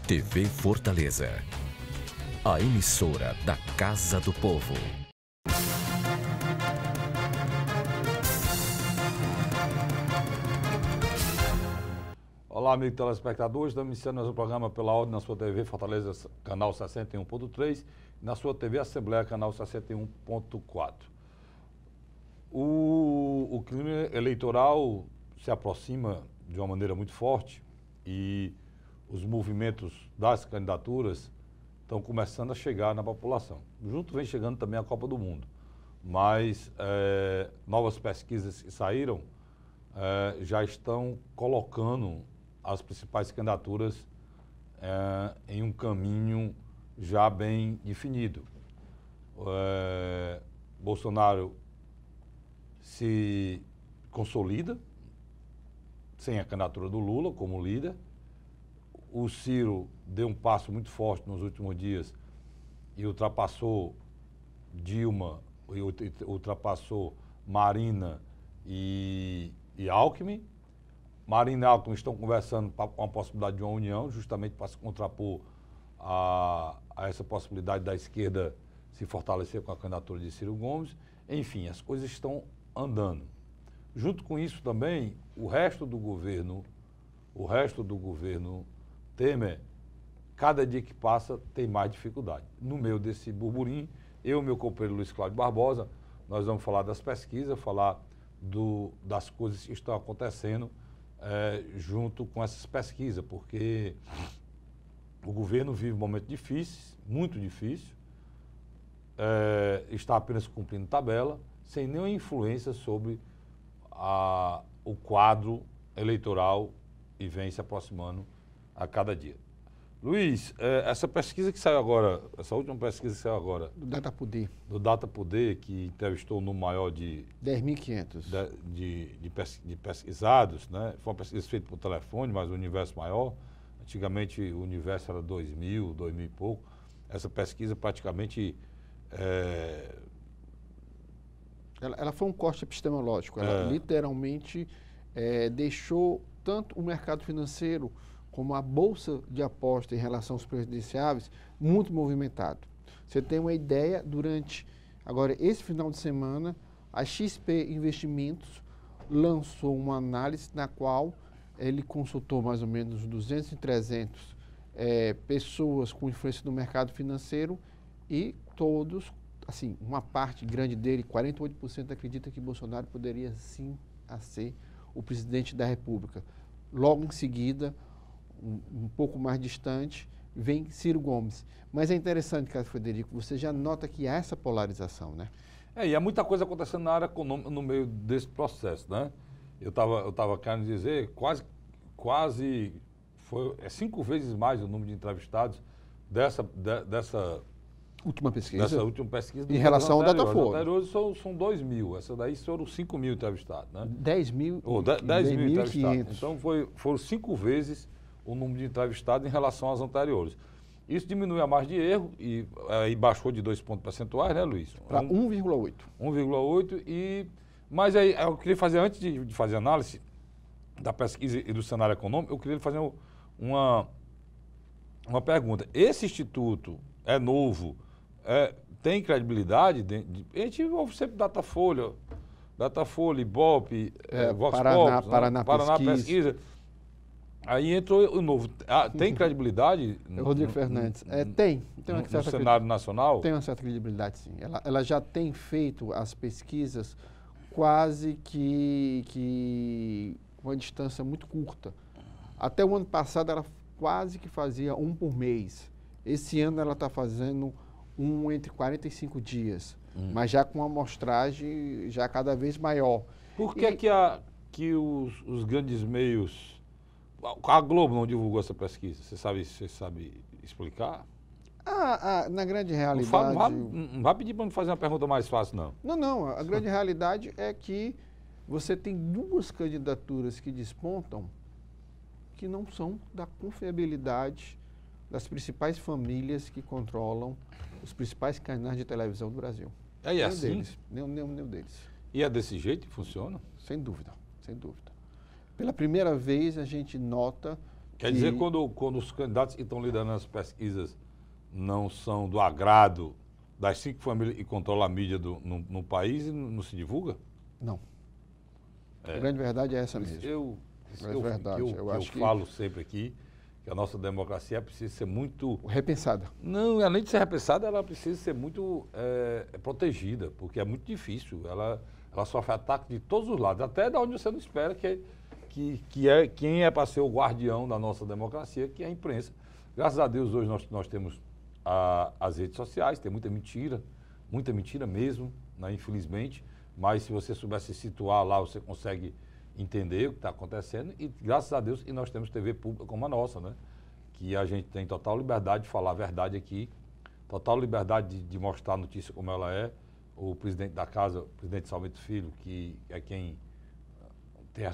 TV Fortaleza, a emissora da Casa do Povo. Olá, amigo telespectadores, estamos iniciando nosso programa pela ordem na sua TV Fortaleza, canal 61.3, e na sua TV Assembleia, canal 61.4. O clima eleitoral se aproxima de uma maneira muito forte e os movimentos das candidaturas estão começando a chegar na população. Junto vem chegando também a Copa do Mundo, mas novas pesquisas que saíram já estão colocando as principais candidaturas em um caminho já bem definido. Bolsonaro se consolida sem a candidatura do Lula como líder. O Ciro deu um passo muito forte nos últimos dias e ultrapassou Dilma, ultrapassou Marina e Alckmin. Marina e Alckmin estão conversando com a possibilidade de uma união, justamente para se contrapor a essa possibilidade da esquerda se fortalecer com a candidatura de Ciro Gomes. Enfim, as coisas estão andando. Junto com isso também, o resto do governo Temer, cada dia que passa tem mais dificuldade. No meio desse burburinho, eu e meu companheiro Luiz Cláudio Barbosa, nós vamos falar das pesquisas, falar das coisas que estão acontecendo junto com essas pesquisas, porque o governo vive um momento difícil, muito difícil, está apenas cumprindo tabela, sem nenhuma influência sobre o quadro eleitoral e vem se aproximando a cada dia. Luiz, essa pesquisa que saiu agora, essa última pesquisa que saiu agora... Do Datapoder. Do Datapoder, que entrevistou um número maior de... 10.500. De pesquisados, né? Foi uma pesquisa feita por telefone, mas o universo maior. Antigamente o universo era 2.000 e pouco. Essa pesquisa praticamente... Ela foi um corte epistemológico. Ela literalmente deixou tanto o mercado financeiro como a bolsa de aposta em relação aos presidenciáveis muito movimentado. Você tem uma ideia, agora esse final de semana, a XP Investimentos lançou uma análise na qual ele consultou mais ou menos 200 e 300 pessoas com influência no mercado financeiro e todos, assim, uma parte grande dele, 48% acredita que Bolsonaro poderia sim ser o presidente da República. Logo em seguida, um pouco mais distante, vem Ciro Gomes. Mas é interessante, Carlos Frederico, você já nota que há essa polarização, né? E há muita coisa acontecendo na área econômica no meio desse processo, né? Eu tava querendo dizer, quase foi 5 vezes mais o número de entrevistados dessa última pesquisa. Dessa última pesquisa. Em relação ao Datafolha. Os anteriores são 2.000, essa daí foram 5.000 entrevistados, né? 10.000. 10.000 entrevistados. Então foram 5 vezes o número de entrevistados em relação às anteriores. Isso diminui a margem de erro e baixou de 2 pontos percentuais, né, Luiz? Para 1,8. 1,8 mas aí eu queria fazer, antes de fazer análise da pesquisa e do cenário econômico, eu queria fazer uma pergunta. Esse instituto é novo, tem credibilidade? A gente ouve sempre Datafolha, Ibope, Vox Populi, Paraná Pesquisa. Aí entrou o novo. Tem credibilidade? Rodrigo Fernandes. Tem uma no cenário nacional? Tem uma certa credibilidade, sim. Ela já tem feito as pesquisas quase que com uma distância muito curta. Até o ano passado ela quase que fazia um por mês. Esse ano ela está fazendo um entre 45 dias, mas já com uma amostragem já cada vez maior. Por que os grandes meios... A Globo não divulgou essa pesquisa? Você sabe explicar? Na grande realidade... Não vai pedir para me fazer uma pergunta mais fácil, não. Não. A grande realidade é que você tem 2 candidaturas que despontam que não são da confiabilidade das principais famílias que controlam os principais canais de televisão do Brasil. É assim? Nenhum deles. E é desse jeito que funciona? Sem dúvida, sem dúvida. Pela primeira vez a gente nota Quer dizer, quando os candidatos que estão liderando as pesquisas não são do agrado das 5 famílias que controlam a mídia no país, não se divulga? Não. A grande verdade é essa mesmo. Eu acho que falo sempre aqui que a nossa democracia precisa ser muito... repensada. Não, além de ser repensada, ela precisa ser muito protegida, porque é muito difícil. Ela sofre ataque de todos os lados, até da onde você não espera, quem é para ser o guardião da nossa democracia, que é a imprensa. Graças a Deus, hoje nós temos as redes sociais, tem muita mentira mesmo, né, infelizmente, mas se você souber se situar lá, você consegue entender o que está acontecendo e, graças a Deus, nós temos TV pública como a nossa, né, que a gente tem total liberdade de falar a verdade aqui, total liberdade de mostrar a notícia como ela é. O presidente da casa, o presidente Salmito Filho, que é quem tem a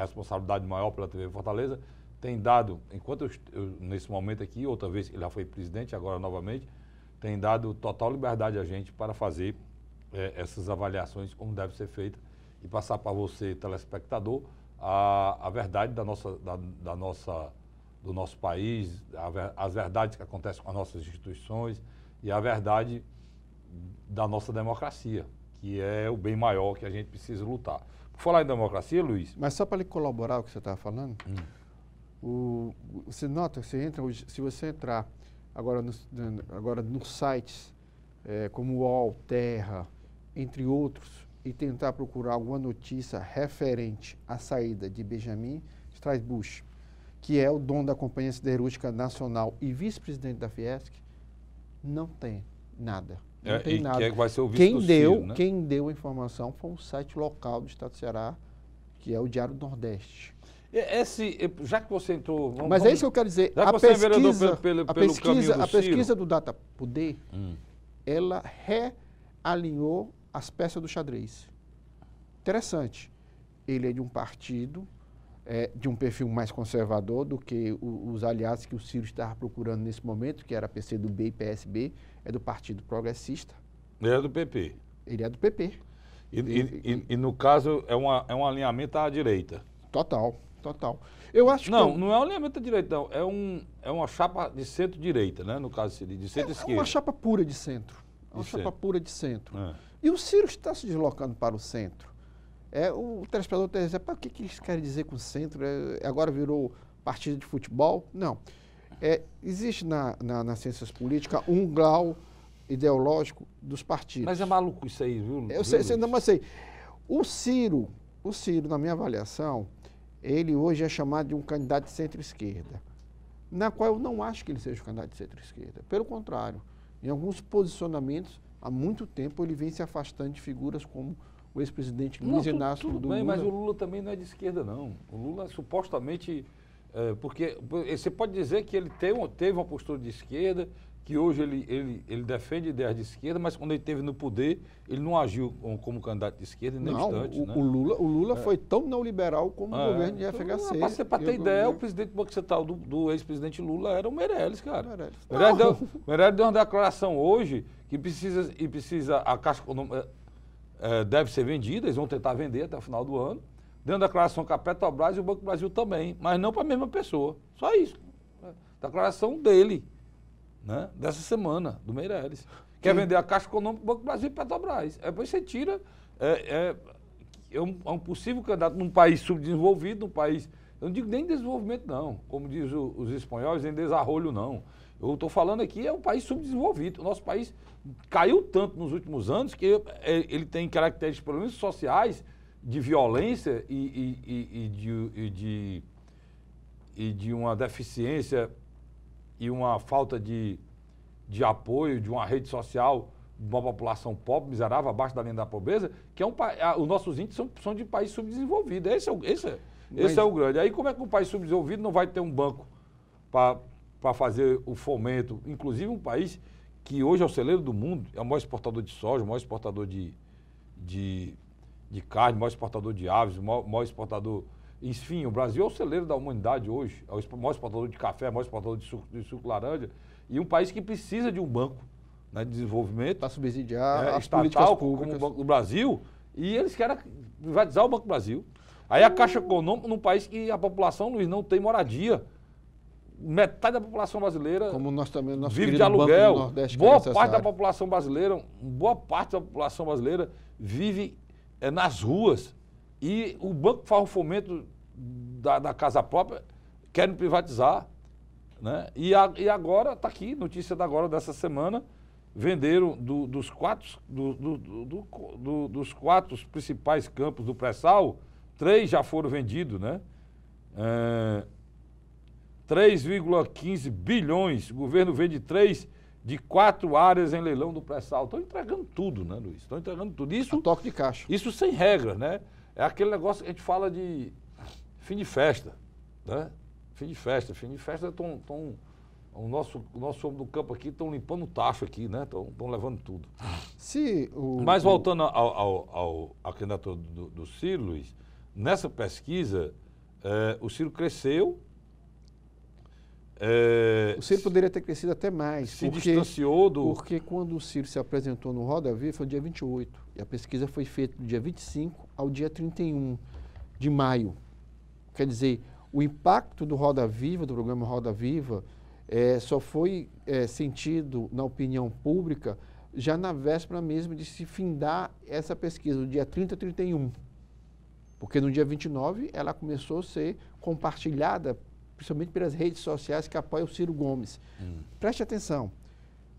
responsabilidade maior pela TV Fortaleza, tem dado, enquanto eu nesse momento aqui, outra vez ele já foi presidente, agora novamente, tem dado total liberdade a gente para fazer essas avaliações como deve ser feita e passar para você, telespectador, a verdade do nosso país, as verdades que acontecem com as nossas instituições e a verdade da nossa democracia, que é o bem maior que a gente precisa lutar. Por falar em democracia, Luiz... Mas só para lhe colaborar o que você estava falando, você nota que você entra hoje, se você entrar agora nos sites como o UOL, Terra, entre outros, e tentar procurar alguma notícia referente à saída de Benjamin Strauss-Busch, que é o dono da Companhia Siderúrgica Nacional e vice-presidente da Fiesc, não tem nada. Não tem nada. Que vai ser o vice do Ciro, né? Quem deu a informação foi um site local do estado do Ceará, que é o Diário do Nordeste. Já que você entrou... Mas é isso que eu quero dizer. Já que você é vereador pelo caminho do a pesquisa do Data Poder, ela realinhou as peças do xadrez. Interessante. Ele é de um partido, de um perfil mais conservador do que os aliados que o Ciro estava procurando nesse momento, que era PCdoB e PSB, é do Partido Progressista. Ele é do PP. Ele é do PP. E no caso, é um alinhamento à direita. Total. Eu acho não é um alinhamento à direita, não. É uma chapa de centro-direita, né? No caso, de centro-esquerda. É uma chapa pura de centro. Chapa pura de centro. É. E o Ciro está se deslocando para o centro. O telespectador está dizendo, o que eles querem dizer com o centro? Agora virou partido de futebol? Não. Existe nas ciências políticas um grau ideológico dos partidos. Mas é maluco isso aí, viu? Eu sei. O Ciro, na minha avaliação, ele hoje é chamado de um candidato de centro-esquerda, na qual eu não acho que ele seja um candidato de centro-esquerda. Pelo contrário, em alguns posicionamentos, há muito tempo ele vem se afastando de figuras como o ex-presidente Luiz Inácio Lula. Tudo bem, mas o Lula também não é de esquerda, não. O Lula supostamente... porque você pode dizer que ele teve uma postura de esquerda, que hoje ele defende ideias de esquerda, mas quando ele esteve no poder, ele não agiu como candidato de esquerda nem instante. O Lula foi tão neoliberal como o governo de FHC. Para ter ideia, o presidente do Banco Central do ex-presidente Lula era o Meirelles, cara. O Meirelles deu uma declaração hoje que precisa a Caixa Econômica deve ser vendida, eles vão tentar vender até o final do ano. Deu uma declaração com a Petrobras e o Banco do Brasil também, mas não para a mesma pessoa. Só isso. Declaração dele. Né? Dessa semana, do Meirelles. Quer vender a Caixa Econômica, Banco do Brasil e Petrobras. Depois você tira... É um possível candidato num país subdesenvolvido, num país... Eu não digo nem desenvolvimento, não. Como diz os espanhóis, em desarrollo, não. Eu estou falando aqui, é um país subdesenvolvido. O nosso país caiu tanto nos últimos anos que ele tem características, pelo menos sociais, de violência e de uma deficiência e uma falta de apoio de uma rede social de uma população pobre, miserável, abaixo da linha da pobreza, que os nossos índices são de país subdesenvolvido. Esse é o grande. Aí como é que um país subdesenvolvido não vai ter um banco para fazer o fomento? Inclusive um país que hoje é o celeiro do mundo, é o maior exportador de soja, o maior exportador de carne, o maior exportador de aves, o maior exportador... Enfim, o Brasil é o celeiro da humanidade hoje, é o maior exportador de café, o maior exportador de suco laranja, e um país que precisa de um banco, né, de desenvolvimento para subsidiar as estatal, políticas públicas, como o Banco do Brasil, e eles querem privatizar o Banco do Brasil. Aí a Caixa Econômica, num país que a população, Luiz, não tem moradia. Metade da população brasileira Como nós também, nosso vive de querido Banco do aluguel. Nordeste, que Boa é parte da necessário. população brasileira, vive nas ruas. E o Banco faz o fomento da casa própria, querem privatizar. Né? E agora, está aqui, notícia da agora dessa semana, venderam dos quatro principais campos do pré-sal, 3 já foram vendidos, né? 3,15 bilhões, o governo vende 3 de 4 áreas em leilão do pré-sal. Estão entregando tudo, né, Luiz? Estão entregando tudo. Isso, A toque de caixa. isso sem regra, né? É aquele negócio que a gente fala de fim de festa, né? Fim de festa o nosso homem do campo aqui estão limpando o tacho aqui, né? Estão levando tudo. Mas voltando à candidatura do Ciro, Luiz, nessa pesquisa, o Ciro cresceu. O Ciro poderia ter crescido até mais. Se distanciou do... Porque quando o Ciro se apresentou no Roda Viva foi no dia 28. E a pesquisa foi feita do dia 25 ao dia 31 de maio. Quer dizer, o impacto do Roda Viva, do programa Roda Viva, só foi sentido na opinião pública já na véspera mesmo de se findar essa pesquisa, do dia 30 a 31. Porque no dia 29 ela começou a ser compartilhada, principalmente pelas redes sociais que apoiam o Ciro Gomes. Preste atenção,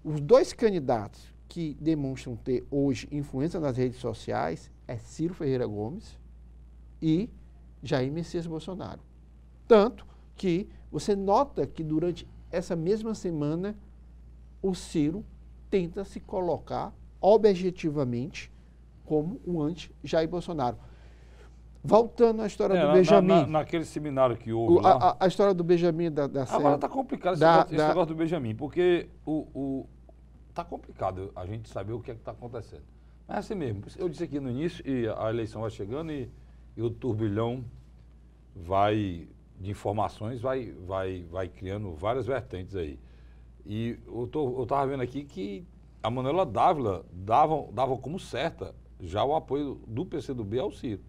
os 2 candidatos que demonstram ter hoje influência nas redes sociais é Ciro Ferreira Gomes e Jair Messias Bolsonaro. Tanto que você nota que durante essa mesma semana o Ciro tenta se colocar objetivamente como um anti-Jair Bolsonaro. Voltando à história do Benjamin. Naquele seminário que houve lá. A história do Benjamin da Agora está complicado esse negócio do Benjamin, porque está complicado a gente saber o que é que está acontecendo. Mas é assim mesmo. Eu disse aqui no início, e a eleição vai chegando e o turbilhão de informações vai criando várias vertentes aí. E eu estava vendo aqui que a Manuela Dávila dava como certa já o apoio do PCdoB ao Ciro.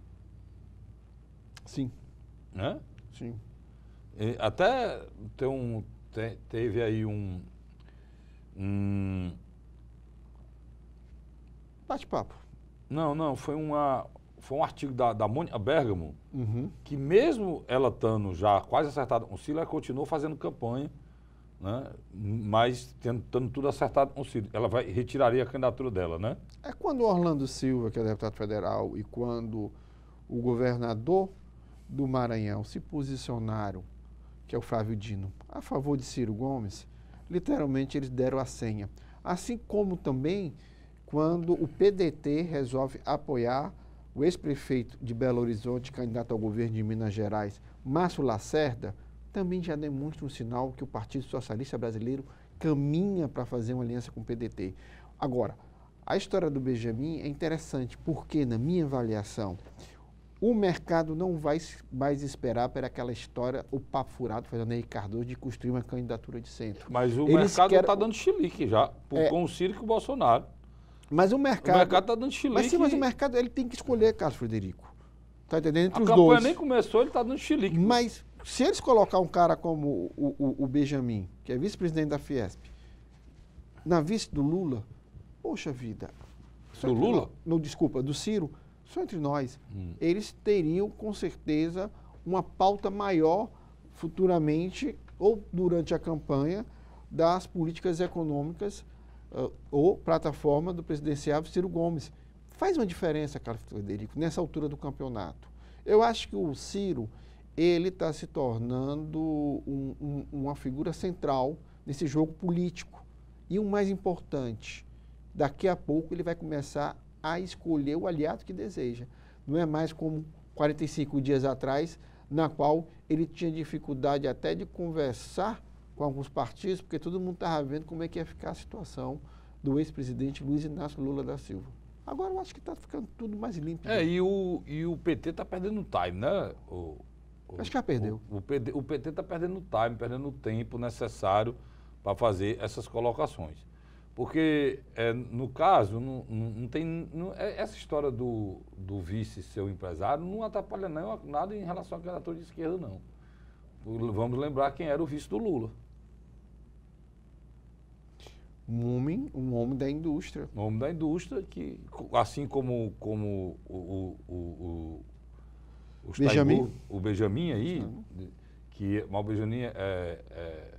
Sim. Né? Sim. E até teve aí um bate-papo. Não, foi um artigo da Mônica Bergamo, que mesmo ela estando já quase acertada com o Ciro, ela continuou fazendo campanha, né? Mas tentando tudo acertado com o Ciro. Ela retiraria a candidatura dela, né? É quando o Orlando Silva, que é deputado federal, e quando o governador do Maranhão se posicionaram, que é o Flávio Dino, a favor de Ciro Gomes, literalmente eles deram a senha. Assim como também quando o PDT resolve apoiar o ex-prefeito de Belo Horizonte, candidato ao governo de Minas Gerais, Márcio Lacerda, também já demonstra um sinal que o Partido Socialista Brasileiro caminha para fazer uma aliança com o PDT. Agora, a história do Benjamin é interessante, porque, na minha avaliação, o mercado não vai mais esperar por aquela história, o papo furado, Fernando Henrique Cardoso, de construir uma candidatura de centro. Mas o mercado está dando chilique já, com o Ciro e com o Bolsonaro. Mas o mercado está dando chilique. Mas o mercado ele tem que escolher, Carlos Frederico. Está entendendo? Entre os dois. A campanha dois. nem começou, ele está dando chilique. Mas se eles colocar um cara como o Benjamin, que é vice-presidente da Fiesp, na vice do Lula, poxa vida. Do Lula? Não, desculpa, do Ciro, só entre nós. Eles teriam, com certeza, uma pauta maior futuramente ou durante a campanha das políticas econômicas ou plataforma do presidenciável Ciro Gomes. Faz uma diferença, Carlos Frederico, nessa altura do campeonato. Eu acho que o Ciro, ele está se tornando uma figura central nesse jogo político. E o mais importante, daqui a pouco ele vai começar a escolher o aliado que deseja. Não é mais como 45 dias atrás, na qual ele tinha dificuldade até de conversar com alguns partidos, porque todo mundo estava vendo como é que ia ficar a situação do ex-presidente Luiz Inácio Lula da Silva. Agora eu acho que está ficando tudo mais limpo. E o PT está perdendo time, né? Acho que já perdeu. O PT está perdendo time, perdendo o tempo necessário para fazer essas colocações. Porque, no caso, não tem... essa história do vice ser um empresário não atrapalha nada em relação à candidatura de esquerda, não. Vamos lembrar quem era o vice do Lula. Um homem da indústria. Um homem da indústria que, assim como o Benjamin. O Benjamin aí, que o Benjamin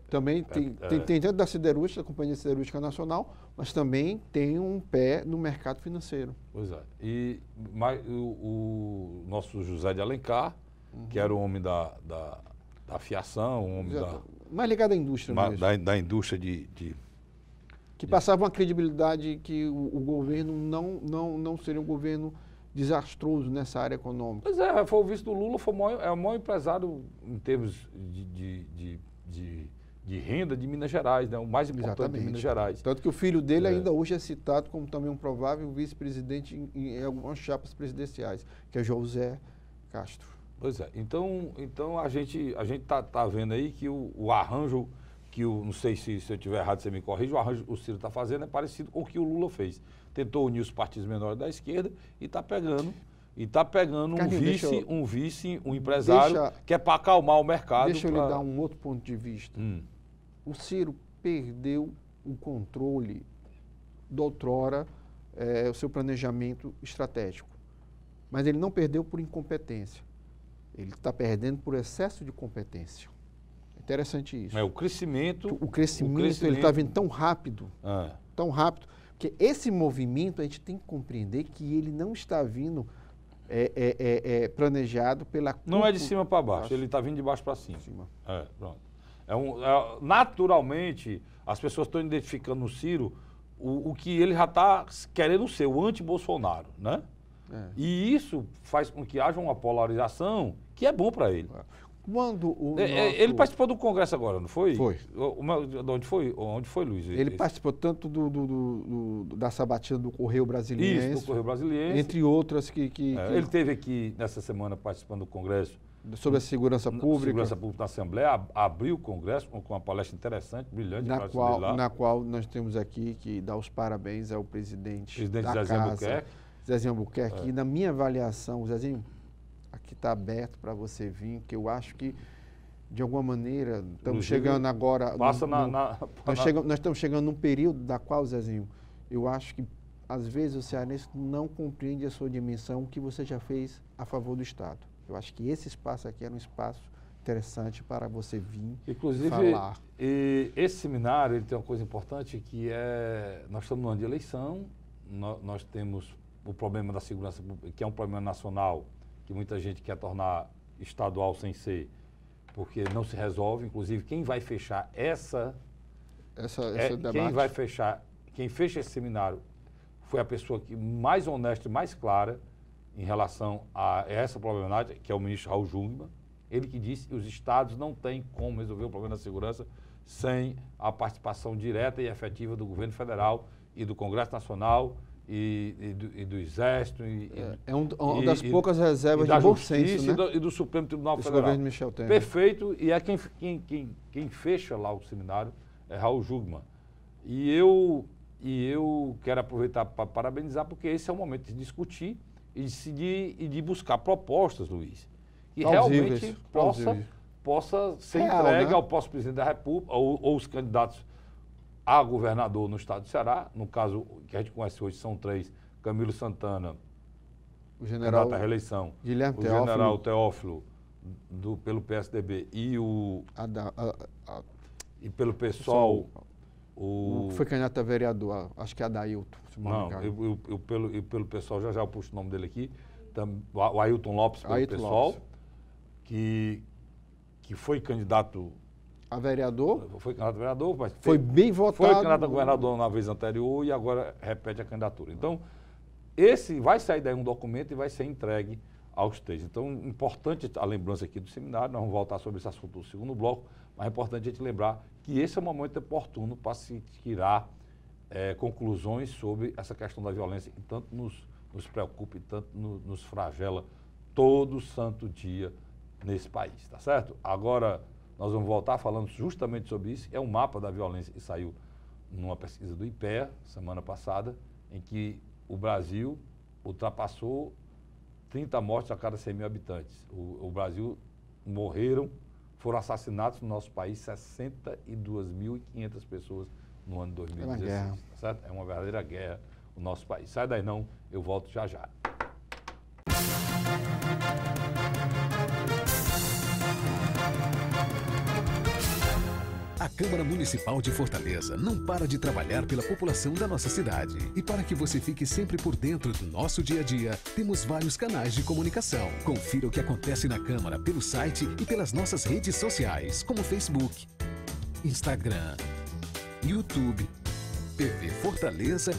também tem dentro da siderúrgica, da Companhia Siderúrgica Nacional, mas também tem um pé no mercado financeiro. Pois é. Mas o nosso José de Alencar, que era o homem da fiação, um homem mais ligado à indústria mesmo. Da indústria que passava uma credibilidade que o governo não seria um governo desastroso nessa área econômica. Pois é, foi o vice do Lula, é o maior empresário em termos de renda de Minas Gerais, né? O mais importante de Minas Gerais. Tanto que o filho dele ainda hoje é citado como também um provável vice-presidente em algumas chapas presidenciais, que é José Castro. Pois é, então a gente tá vendo aí que o arranjo, não sei se eu estiver errado, você me corrige, o arranjo que o Ciro está fazendo é parecido com o que o Lula fez. Tentou unir os partidos menores da esquerda e está pegando um empresário que é para acalmar o mercado. Deixa eu lhe dar um outro ponto de vista. O Ciro perdeu o controle do outrora, o seu planejamento estratégico. Mas ele não perdeu por incompetência. Ele está perdendo por excesso de competência. Interessante isso. O crescimento... O crescimento ele está vindo tão rápido, porque esse movimento a gente tem que compreender que ele não está vindo planejado pela... Não é de cima para baixo, ele está vindo de baixo para cima. Pronto. Naturalmente, as pessoas estão identificando no Ciro o que ele já está querendo ser, o anti-Bolsonaro, né? E isso faz com que haja uma polarização que é bom para ele. Quando ele participou do Congresso agora, não foi? Foi. Onde foi, Luiz? Ele participou tanto da sabatina do Correio Brasiliense. Isso, do Correio Brasiliense. Entre outras que... Ele esteve aqui nessa semana participando do Congresso. Sobre a segurança pública. Segurança pública na Assembleia, abriu o Congresso com uma palestra interessante, brilhante. Na qual nós temos aqui que dar os parabéns ao presidente da Zezinho casa, Albuquerque. Zezinho Albuquerque. E na minha avaliação, Zezinho, aqui está aberto para você vir, que eu acho que, de alguma maneira, estamos chegando agora... Nós estamos chegando num período da qual, Zezinho, eu acho que, às vezes, o cearense não compreende a sua dimensão, o que você já fez a favor do Estado. Eu acho que esse espaço aqui era um espaço interessante para você vir falar. Inclusive, esse seminário ele tem uma coisa importante que nós estamos no ano de eleição, nós temos o problema da segurança pública, que é um problema nacional, que muita gente quer tornar estadual sem ser, porque não se resolve. Inclusive, quem vai fechar quem fecha esse seminário foi a pessoa mais honesta e mais clara em relação a essa problemática, que é o ministro Raul Jungmann. Ele que disse que os estados não têm como resolver o problema da segurança sem a participação direta e efetiva do governo federal e do Congresso Nacional e do Exército. Uma das poucas reservas de bom senso, né? E do Supremo Tribunal Esse Federal. governo Michel Temer. Perfeito, e quem fecha lá o seminário é Raul Jungmann. E eu quero aproveitar para parabenizar, porque esse é o momento de discutir e decidir e de buscar propostas, Luiz, que realmente possa ser entregue, né, ao próximo presidente da República ou os candidatos a governador no estado do Ceará. No caso que a gente conhece hoje são 3: Camilo Santana, o general candidato à reeleição, Guilherme o general Teófilo pelo PSDB e e pelo PSOL foi candidato a vereador, acho que é Adailton. Não, pelo pessoal, já eu puxo o nome dele aqui, o Ailton Lopes pelo PSOL, que foi candidato a vereador. Foi candidato a vereador, mas foi bem votado. Foi candidato a governador na vez anterior e agora repete a candidatura. Então, vai sair daí um documento e vai ser entregue aos 3. Então, importante a lembrança aqui do seminário, nós vamos voltar sobre esse assunto no segundo bloco, mas é importante a gente lembrar que esse é um momento oportuno para se tirar conclusões sobre essa questão da violência que tanto nos preocupa e tanto nos flagela todo santo dia nesse país, tá certo? Agora nós vamos voltar falando justamente sobre isso. É um mapa da violência que saiu numa pesquisa do IPEA, semana passada, em que o Brasil ultrapassou 30 mortes a cada 100 mil habitantes. O Brasil foram assassinados no nosso país 62.500 pessoas no ano de 2016. É uma guerra. Certo? É uma verdadeira guerra o nosso país. Sai daí não, eu volto já já. A Câmara Municipal de Fortaleza não para de trabalhar pela população da nossa cidade. E para que você fique sempre por dentro do nosso dia a dia, temos vários canais de comunicação. Confira o que acontece na Câmara pelo site e pelas nossas redes sociais, como Facebook, Instagram, YouTube, TV Fortaleza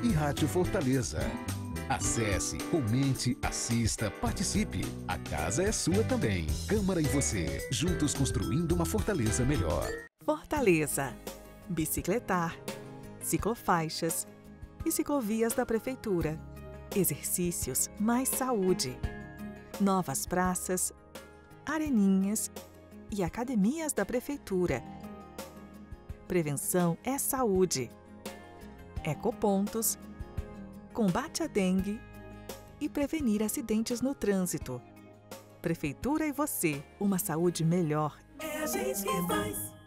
e Rádio Fortaleza. Acesse, comente, assista, participe. A casa é sua também. Câmara e você, juntos construindo uma Fortaleza melhor. Fortaleza. Bicicletar, ciclofaixas e ciclovias da Prefeitura. Exercícios mais saúde. Novas praças, areninhas e academias da Prefeitura. Prevenção é saúde. Ecopontos, combate à dengue e prevenir acidentes no trânsito. Prefeitura e você, uma saúde melhor. É a gente que faz.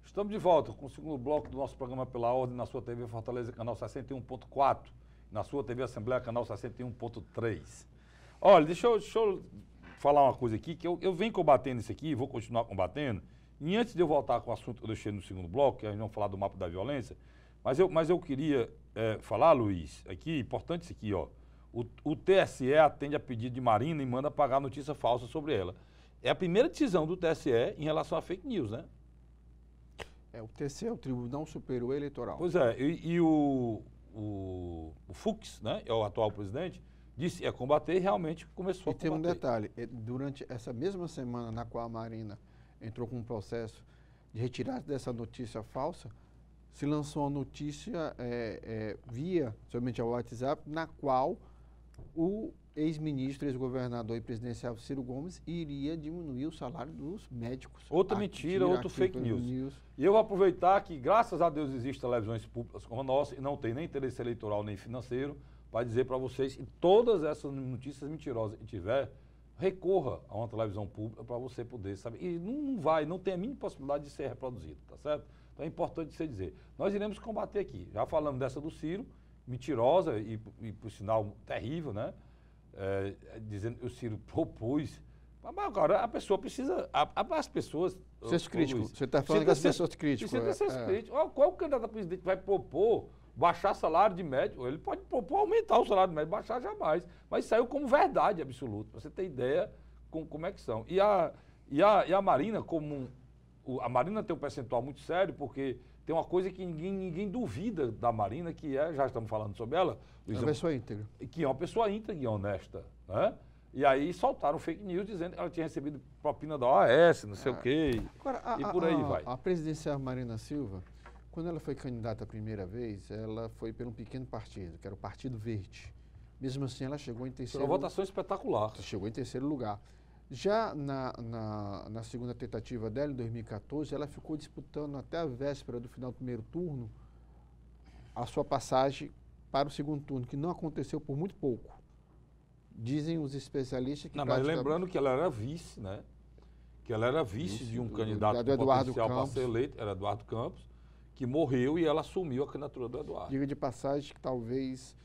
Estamos de volta com o segundo bloco do nosso programa Pela Ordem, na sua TV Fortaleza, canal 61.4, na sua TV Assembleia, canal 61.3. Olha, deixa eu falar uma coisa aqui, que eu venho combatendo isso aqui, vou continuar combatendo, e antes de eu voltar com o assunto que eu deixei no segundo bloco, que a gente vai falar do mapa da violência, mas eu queria falar, Luiz, aqui, importante isso aqui, ó, o TSE atende a pedido de Marina e manda pagar notícia falsa sobre ela. É a primeira decisão do TSE em relação a fake news, né? O TSE é o Tribunal Superior Eleitoral. Pois é, e o Fux, né, é o atual presidente, disse combater e realmente começou a combater. E tem um detalhe, durante essa mesma semana na qual a Marina entrou com um processo de retirada dessa notícia falsa, se lançou uma notícia via, somente ao WhatsApp, na qual o ex-ministro, ex-governador e presidencial Ciro Gomes iria diminuir o salário dos médicos. Outra mentira, outro fake news. E eu vou aproveitar que, graças a Deus, existem televisões públicas como a nossa e não tem nem interesse eleitoral nem financeiro, para dizer para vocês que todas essas notícias mentirosas que tiver, recorra a uma televisão pública para você poder saber. E não tem a mínima possibilidade de ser reproduzido, tá certo? Então é importante você dizer. Nós iremos combater aqui. Já falamos dessa do Ciro, mentirosa e por sinal terrível, né? Dizendo que o Ciro propôs. Mas agora a pessoa precisa. As pessoas. Senso crítico. Você está falando que as pessoas críticas. Precisa ter senso crítico. Qual candidato a presidente vai propor baixar salário de médico? Ele pode propor aumentar o salário de médico, baixar jamais. Mas saiu como verdade absoluta, para você ter ideia como é que são. E a Marina, a Marina tem um percentual muito sério, porque tem uma coisa que ninguém duvida da Marina, que já estamos falando sobre ela. É uma pessoa íntegra. Que é uma pessoa íntegra e honesta, né? E aí soltaram fake news dizendo que ela tinha recebido propina da OAS, não sei o quê, e por aí vai. A presidencial Marina Silva, quando ela foi candidata a primeira vez, ela foi por um pequeno partido, que era o Partido Verde. Mesmo assim, ela chegou em terceiro... Foi uma votação espetacular. Chegou em terceiro lugar. Já na segunda tentativa dela, em 2014, ela ficou disputando até a véspera do final do primeiro turno a sua passagem para o segundo turno, que não aconteceu por muito pouco. Dizem os especialistas que... Não, mas lembrando que ela era vice, né? Que ela era vice de um candidato potencial para ser eleito, era Eduardo Campos, que morreu e ela assumiu a candidatura do Eduardo. Diga de passagem que talvez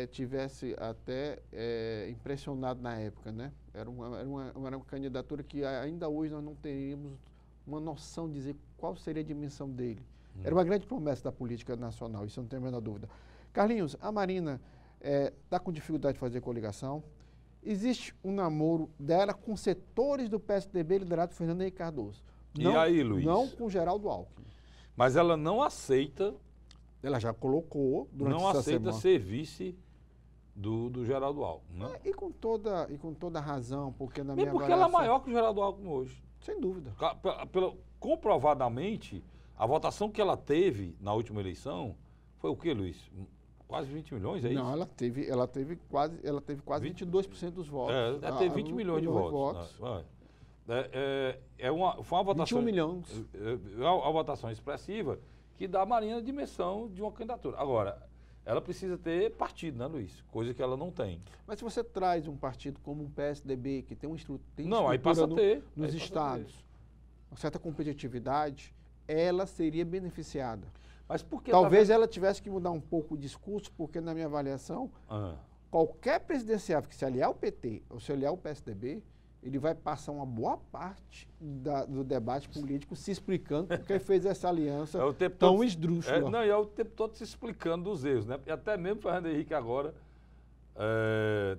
tivesse até impressionado na época, né? Era uma candidatura que ainda hoje nós não teríamos uma noção de dizer qual seria a dimensão dele. Era uma grande promessa da política nacional, isso não tem a menor dúvida. Carlinhos, a Marina está com dificuldade de fazer coligação. Existe um namoro dela com setores do PSDB liderado por Fernando Henrique Cardoso. E aí, Luiz? Não com Geraldo Alckmin. Mas ela não aceita... Ela já colocou durante essa semana. Não aceita ser vice do Geraldo Alckmin, né? E com toda razão, porque na minha avaliação... ela é maior que o Geraldo Alckmin hoje. Sem dúvida. Comprovadamente, a votação que ela teve na última eleição foi o quê, Luiz? quase 20 milhões, é isso? Não, ela teve quase 22% dos votos. Ela teve 20 milhões de votos. Foi uma votação... 21 milhões. É uma votação expressiva que dá à Marina a dimensão de uma candidatura. Agora, ela precisa ter partido, né, Luiz? Coisa que ela não tem. Mas se você traz um partido como o PSDB, que tem não, aí passa a ter. Nos estados, uma certa competitividade, ela seria beneficiada. Mas por que talvez ela tivesse que mudar um pouco o discurso, porque na minha avaliação, qualquer presidenciável que se aliar ao PT ou se aliar ao PSDB, ele vai passar uma boa parte do debate político se explicando porque fez essa aliança tão esdrúxula. E é o tempo todo se explicando dos erros, né? E até mesmo o Fernando Henrique agora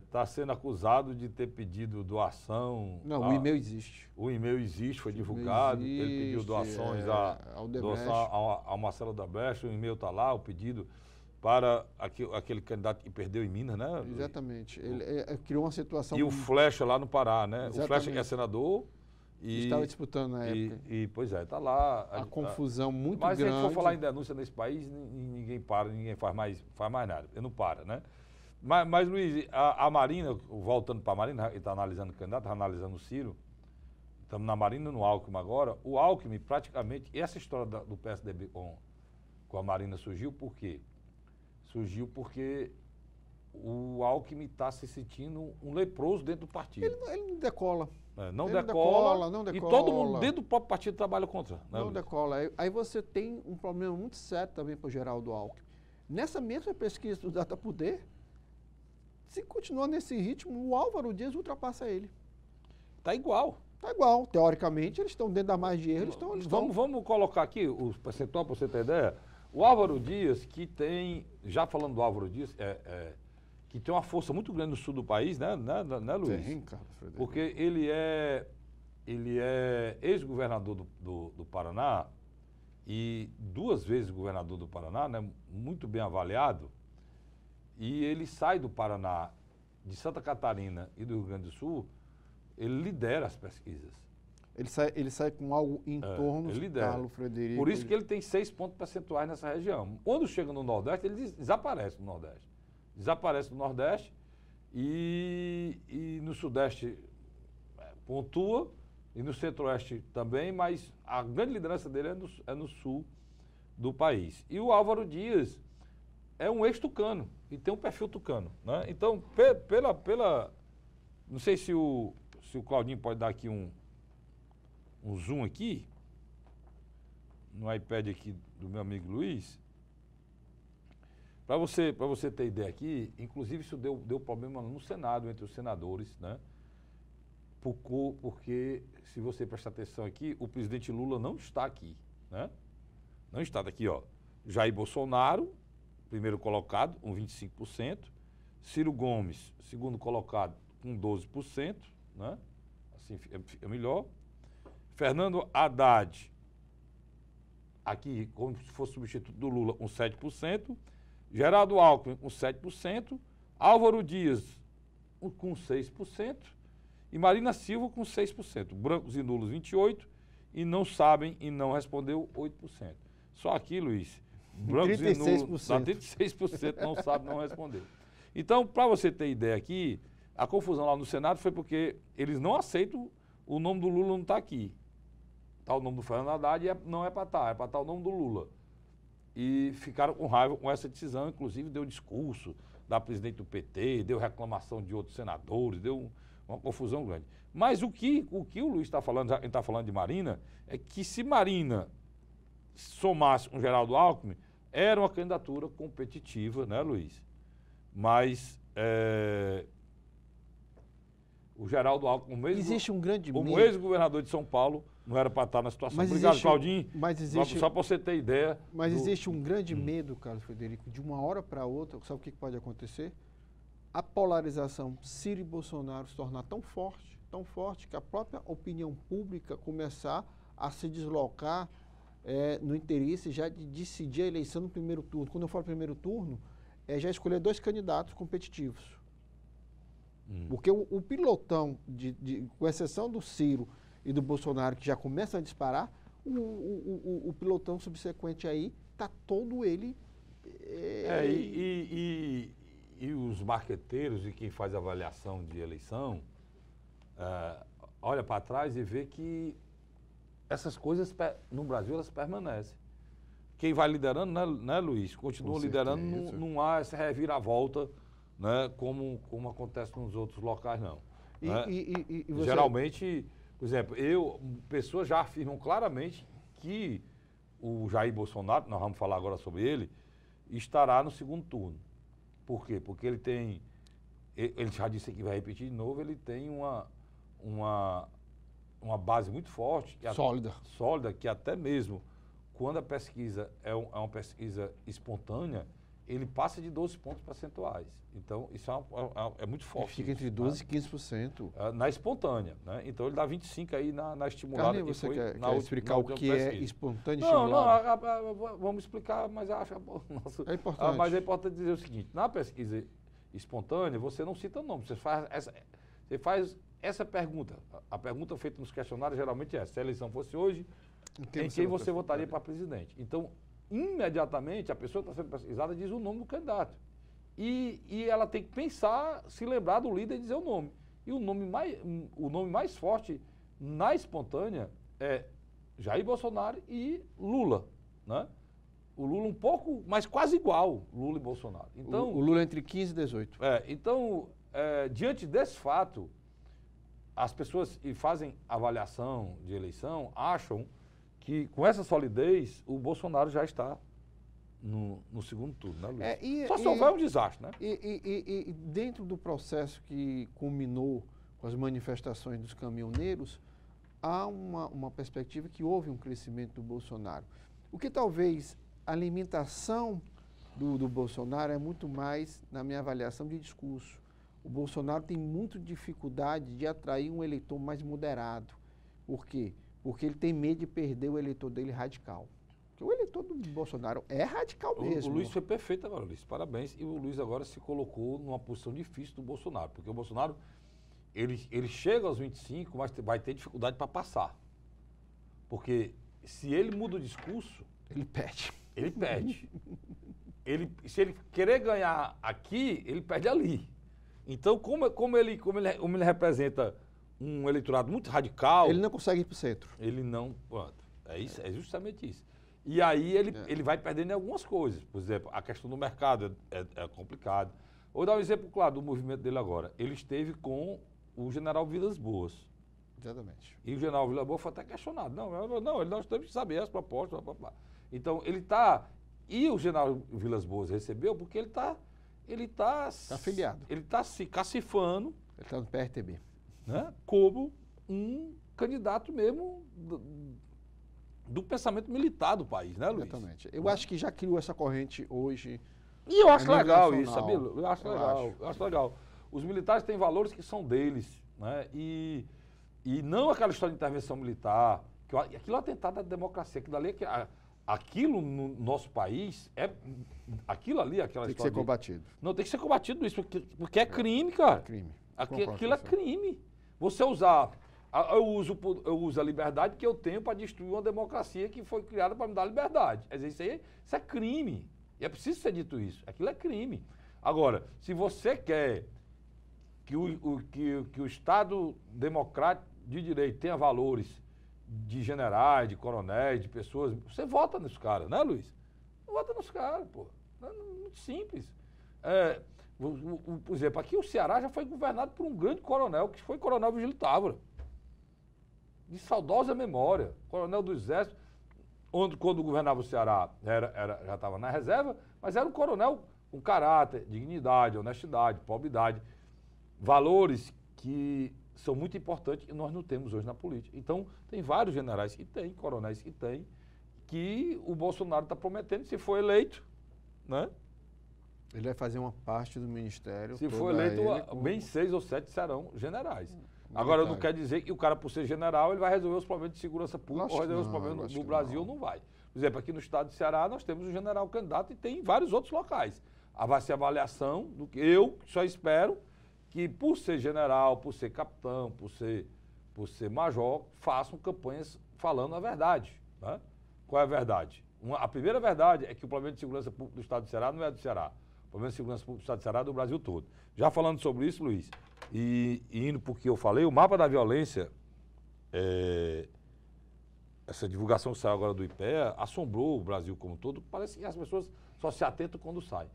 está sendo acusado de ter pedido doação. Não, o e-mail existe. O e-mail existe, foi divulgado. Ele pediu doações ao Marcelo Odebrecht, o e-mail está lá, o pedido para aquele candidato que perdeu em Minas, né? Exatamente. Ele criou uma situação... E o Flecha lá no Pará, né? Exatamente. O Flecha que é senador... Estava disputando na época. Pois é, está lá... A confusão muito grande. Mas se a gente for falar em denúncia nesse país, ninguém para, ninguém faz mais nada. Ele não para, né? Mas Luiz, a Marina, voltando para a Marina, ele está analisando o candidato, está analisando o Ciro. Estamos na Marina e no Alckmin agora. O Alckmin, praticamente... Essa história do PSDB com a Marina surgiu por quê? Surgiu porque o Alckmin está se sentindo um leproso dentro do partido. Ele não decola. Não decola. E todo mundo dentro do próprio partido trabalha contra. Né, não decola. Aí você tem um problema muito sério também para o Geraldo Alckmin. Nessa mesma pesquisa do Datapoder, se continuar nesse ritmo, o Álvaro Dias ultrapassa ele. Está igual. Está igual. Teoricamente, eles estão dentro da margem de erro. Vamos colocar aqui o percentual para você ter ideia. O Álvaro Dias, que tem, já falando do Álvaro Dias, que tem uma força muito grande no sul do país, né Luiz? Tem, Carlos Frederico. Porque ele é ex-governador do Paraná e 2 vezes governador do Paraná, né? Muito bem avaliado. E ele sai do Paraná, de Santa Catarina e do Rio Grande do Sul, ele lidera as pesquisas. Ele sai com algo em torno do Carlos Frederico. Por isso que ele tem 6 pontos percentuais nessa região. Quando chega no Nordeste, ele desaparece no Nordeste. Desaparece no Nordeste e no Sudeste pontua e no Centro-Oeste também, mas a grande liderança dele é no Sul do país. E o Álvaro Dias é um ex-tucano e tem um perfil tucano, né? Então, não sei se o Claudinho pode dar aqui um zoom aqui, no iPad aqui do meu amigo Luiz, para você ter ideia aqui, inclusive isso deu problema no Senado, entre os senadores, né? Porque, se você prestar atenção aqui, o presidente Lula não está aqui, né? Não está daqui, ó. Jair Bolsonaro, primeiro colocado, com 25%. Ciro Gomes, segundo colocado, com 12%, né? Assim é melhor. Fernando Haddad, aqui, como se fosse substituto do Lula, com 7%. Geraldo Alckmin, com 7%. Álvaro Dias, com 6%. E Marina Silva, com 6%. Brancos e nulos, 28%. E não sabem e não respondeu, 8%. Só aqui, Luiz, brancos 36%. E nulos, 36% não sabe, não respondeu. Então, para você ter ideia aqui, a confusão lá no Senado foi porque eles não aceitam o nome do Lula não está aqui. Está o nome do Fernando Haddad e não é para estar o nome do Lula. E ficaram com raiva com essa decisão, inclusive deu discurso da presidente do PT, deu reclamação de outros senadores, deu uma confusão grande. Mas o que o Luiz está falando, a gente está falando de Marina, é que se Marina somasse com Geraldo Alckmin, era uma candidatura competitiva, né, Luiz? Mas o Geraldo Alckmin, existe um grande medo. Como ex-governador de São Paulo, não era para estar na situação. Mas obrigado, Claudinho. Só para você ter ideia. Mas existe um grande medo, Carlos Frederico, de uma hora para outra, sabe o que pode acontecer? A polarização Ciro e Bolsonaro se tornar tão forte, que a própria opinião pública começar a se deslocar no interesse já de decidir a eleição no primeiro turno. Quando eu falo primeiro turno, é já escolher 2 candidatos competitivos. Porque o pilotão, com exceção do Ciro e do Bolsonaro, que já começam a disparar, o pilotão subsequente aí está todo ele E os marqueteiros e quem faz avaliação de eleição olha para trás e vê que essas coisas no Brasil elas permanecem. Quem vai liderando, né, Luiz? Continua liderando, não há essa reviravolta, né, como acontece nos outros locais, não. E você... Geralmente, por exemplo, pessoas já afirmam claramente que o Jair Bolsonaro, nós vamos falar agora sobre ele, estará no segundo turno. Por quê? Porque ele já disse que vai repetir de novo, ele tem uma base muito forte. Sólida, que até mesmo quando a pesquisa é uma pesquisa espontânea, ele passa de 12 pontos percentuais. Então, isso é muito forte. Fica entre 12% e 15%. Na espontânea, né? Então, ele dá 25% aí na estimulada. Carlinhos, que você foi quer explicar o que é espontâneo e não, estimulado? vamos explicar, mas acho é importante. mas é importante dizer o seguinte, na pesquisa espontânea, você não cita nome, você faz essa pergunta. A pergunta feita nos questionários geralmente é, se a eleição fosse hoje, em quem você votaria para presidente? Então, imediatamente, a pessoa que está sendo pesquisada diz o nome do candidato. E ela tem que pensar, se lembrar do líder e dizer o nome. E o nome mais forte na espontânea é Jair Bolsonaro e Lula, né? O Lula um pouco, mas quase igual, Lula e Bolsonaro. Então, o Lula entre 15 e 18. Então, diante desse fato, as pessoas que fazem avaliação de eleição acham que com essa solidez o Bolsonaro já está no segundo turno, né, Luiz? Só se houver um desastre, né? E dentro do processo que culminou com as manifestações dos caminhoneiros, há uma perspectiva que houve um crescimento do Bolsonaro. O que talvez a limitação do Bolsonaro é muito mais, na minha avaliação, de discurso. O Bolsonaro tem muita dificuldade de atrair um eleitor mais moderado. Por quê? Porque ele tem medo de perder o eleitor dele radical. Porque o eleitor do Bolsonaro é radical mesmo. O Luiz foi perfeito agora, Luiz. Parabéns. E o Luiz agora se colocou numa posição difícil do Bolsonaro. Porque o Bolsonaro, ele chega aos 25, mas vai ter dificuldade para passar. Porque se ele muda o discurso... Ele perde. Ele perde. Se ele querer ganhar aqui, ele perde ali. Então, como ele representa um eleitorado muito radical... Ele não consegue ir para o centro. Ele não... Pronto. É justamente isso. E aí ele vai perdendo em algumas coisas. Por exemplo, a questão do mercado é complicado. Vou dar um exemplo claro do movimento dele agora. Ele esteve com o general Vilas Boas. Exatamente. E o general Vilas Boas foi até questionado. Não, nós temos que saber as propostas. Então, ele está... E o general Vilas Boas recebeu porque ele está afiliado. Ele está se cacifando. Ele está no PRTB. Né, como um candidato mesmo do pensamento militar do país, né, Luiz? Exatamente. Eu acho que já criou essa corrente hoje. E eu acho legal isso, sabia? Eu acho legal. Os militares têm valores que são deles, né? E não aquela história de intervenção militar, aquilo é um atentado à democracia, aquilo no nosso país aquilo ali, aquela tem história. Tem que ser combatido. Não, tem que ser combatido isso, porque é crime, cara. É crime. Aquilo é crime. Você usar... Eu uso a liberdade que eu tenho para destruir uma democracia que foi criada para me dar liberdade. Quer dizer, isso é crime. E é preciso ser dito isso. Aquilo é crime. Agora, se você quer que o Estado democrático de direito tenha valores de generais, de coronéis, de pessoas, você vota nos caras, né, Luiz? Vota nos caras, pô. É muito simples. Por exemplo, aqui o Ceará já foi governado por um grande coronel, que foi o coronel Vigílio Távora. De saudosa memória. Coronel do Exército, quando governava o Ceará, já estava na reserva, mas era um coronel com caráter, dignidade, honestidade, probidade. Valores que são muito importantes e nós não temos hoje na política. Então, tem vários generais que têm, coronéis que têm, que o Bolsonaro está prometendo, se for eleito, né? Ele vai fazer uma parte do ministério. Se for eleito, bem 6 ou 7 serão generais. Agora, não quer dizer que o cara, por ser general, ele vai resolver os problemas de segurança pública ou resolver os problemas no Brasil, não vai. Por exemplo, aqui no estado de Ceará, nós temos um general candidato e tem vários outros locais. Vai ser avaliação do que eu só espero que, por ser general, por ser capitão, por ser major, façam campanhas falando a verdade. Né? Qual é a verdade? A primeira verdade é que o problema de segurança pública do Estado do Ceará não é do Ceará. O problema de segurança pública do Estado do Ceará é do Brasil todo. Já falando sobre isso, Luiz, e indo porque eu falei, o mapa da violência, essa divulgação que saiu agora do IPEA, assombrou o Brasil como um todo. Parece que as pessoas só se atentam quando sai.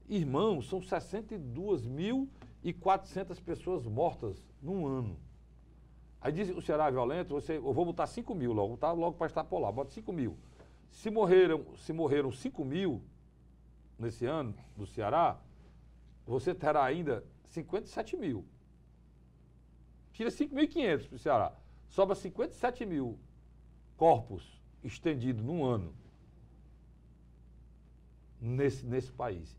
Irmãos, são 62.400 pessoas mortas num ano. Aí diz o Ceará é violento, eu vou botar 5 mil logo, tá? Logo para extrapolar, bota 5 mil. Se morreram 5 mil nesse ano do Ceará, você terá ainda 57 mil. Tira 5.500 para o Ceará. Sobra 57 mil corpos estendidos num ano nesse país.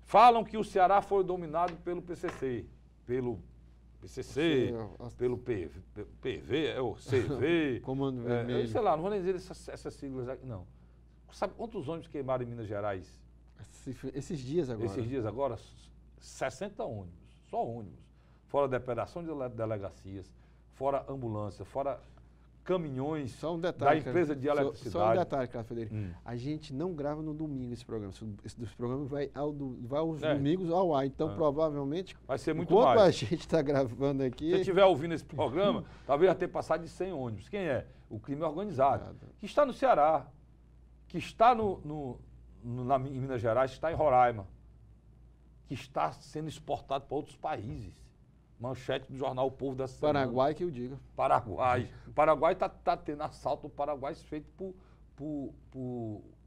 Falam que o Ceará foi dominado pelo PCC, pelo PV, ou CV. Comando Vermelho. Sei lá, não vou nem dizer essas siglas aqui, não. Sabe quantos ônibus queimaram em Minas Gerais? Esses dias agora. Esses dias agora, 60 ônibus, só ônibus. Fora depredação de delegacias, fora ambulância, fora caminhões só um detalhe, da empresa de eletricidade. Só um detalhe, cara, Federico. A gente não grava no domingo esse programa. Esse programa vai aos domingos ao ar. Então, provavelmente, vai ser muito enquanto mais. A gente está gravando aqui... Se você estiver ouvindo esse programa, talvez já tenha passado de 100 ônibus. Quem é? O crime organizado. Que está no Ceará, que está em Minas Gerais, está em Roraima, que está sendo exportado para outros países. Manchete do jornal O Povo dessa semana. Paraguai que eu digo. Paraguai. O Paraguai está tendo assalto no Paraguai feito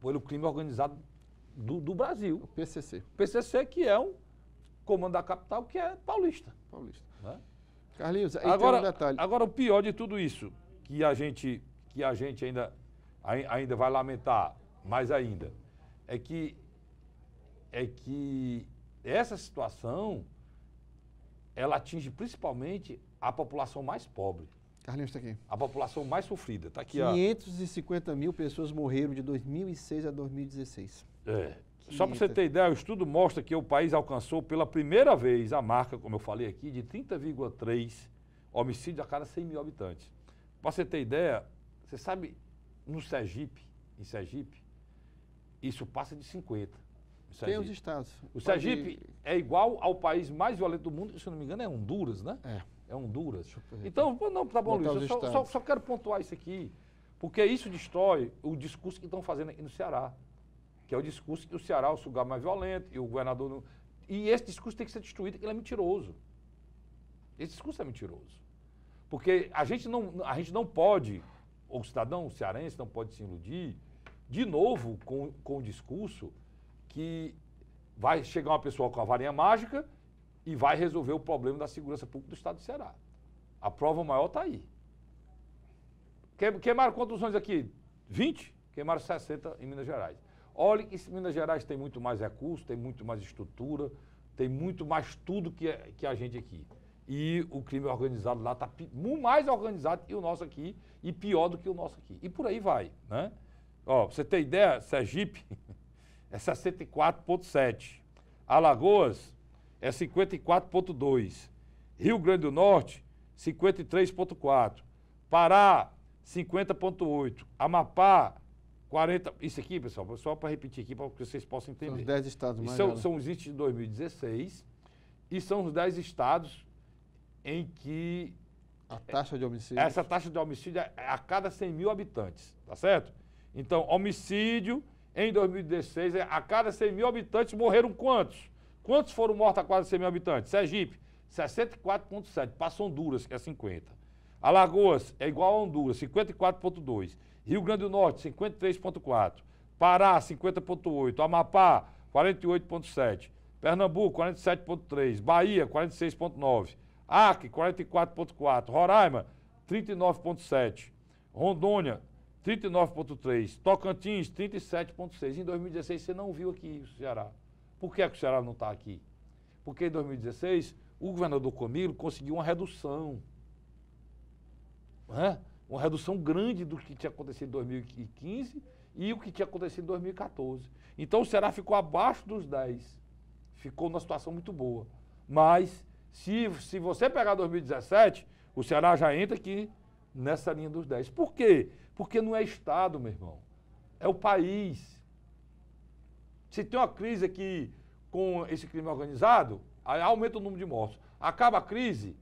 pelo crime organizado do Brasil. O PCC. O PCC, que é um comando da capital, que é paulista. Né? Carlinhos, aí agora, tem um detalhe. Agora, o pior de tudo isso, que a gente ainda vai lamentar mais ainda, é que essa situação ela atinge principalmente a população mais pobre. Carlinhos está aqui. A população mais sofrida. Está aqui 550 mil pessoas morreram de 2006 a 2016. Só para você ter ideia, o estudo mostra que o país alcançou pela primeira vez a marca, como eu falei aqui, de 30,3 homicídios a cada 100 mil habitantes. Para você ter ideia, você sabe, em Sergipe, isso passa de 50. Tem os estados. O Sergipe é igual ao país mais violento do mundo, se eu não me engano, é Honduras, né? É Honduras. Então, não, tá bom, Luiz, eu só quero pontuar isso aqui, porque isso destrói o discurso que estão fazendo aqui no Ceará, que é o discurso que o Ceará é o lugar mais violento e o governador não... E esse discurso tem que ser destruído, porque ele é mentiroso. Esse discurso é mentiroso. Porque a gente não pode, o cidadão cearense não pode se iludir, de novo, com o discurso que vai chegar uma pessoa com a varinha mágica e vai resolver o problema da segurança pública do Estado do Ceará. A prova maior está aí. Queimaram quantos ônibus aqui? 20? Queimaram 60 em Minas Gerais. Olha que Minas Gerais tem muito mais recursos, tem muito mais estrutura, tem muito mais tudo que a gente aqui. E o crime organizado lá está mais organizado que o nosso aqui e pior do que o nosso aqui. E por aí vai, né? Ó, pra você ter ideia, Sergipe é 64,7. Alagoas é 54,2. Rio Grande do Norte, 53,4. Pará, 50,8. Amapá, 40. Isso aqui, pessoal, só para repetir aqui, para que vocês possam entender. São os 10 estados mais. São os índices de 2016 e são os 10 estados em que a taxa de homicídio. Essa taxa de homicídio é a cada 100 mil habitantes, tá certo? Então, homicídio em 2016, a cada 100 mil habitantes morreram quantos? Quantos foram mortos a quase 100 mil habitantes? Sergipe, 64,7. Passa Honduras, que é 50. Alagoas é igual a Honduras, 54,2. Rio Grande do Norte, 53,4. Pará, 50,8. Amapá, 48,7. Pernambuco, 47,3. Bahia, 46,9. Acre, 44,4. Roraima, 39,7. Rondônia, 39,3. Tocantins, 37,6. Em 2016 você não viu aqui o Ceará. Por que o Ceará não está aqui? Porque em 2016 o governador Camilo conseguiu uma redução. Uma redução grande do que tinha acontecido em 2015 e o que tinha acontecido em 2014. Então o Ceará ficou abaixo dos 10. Ficou numa situação muito boa. Mas se você pegar 2017, o Ceará já entra aqui nessa linha dos 10. Por quê? Porque não é Estado, meu irmão. é o país. Se tem uma crise aqui com esse crime organizado, aí aumenta o número de mortos. Acaba a crise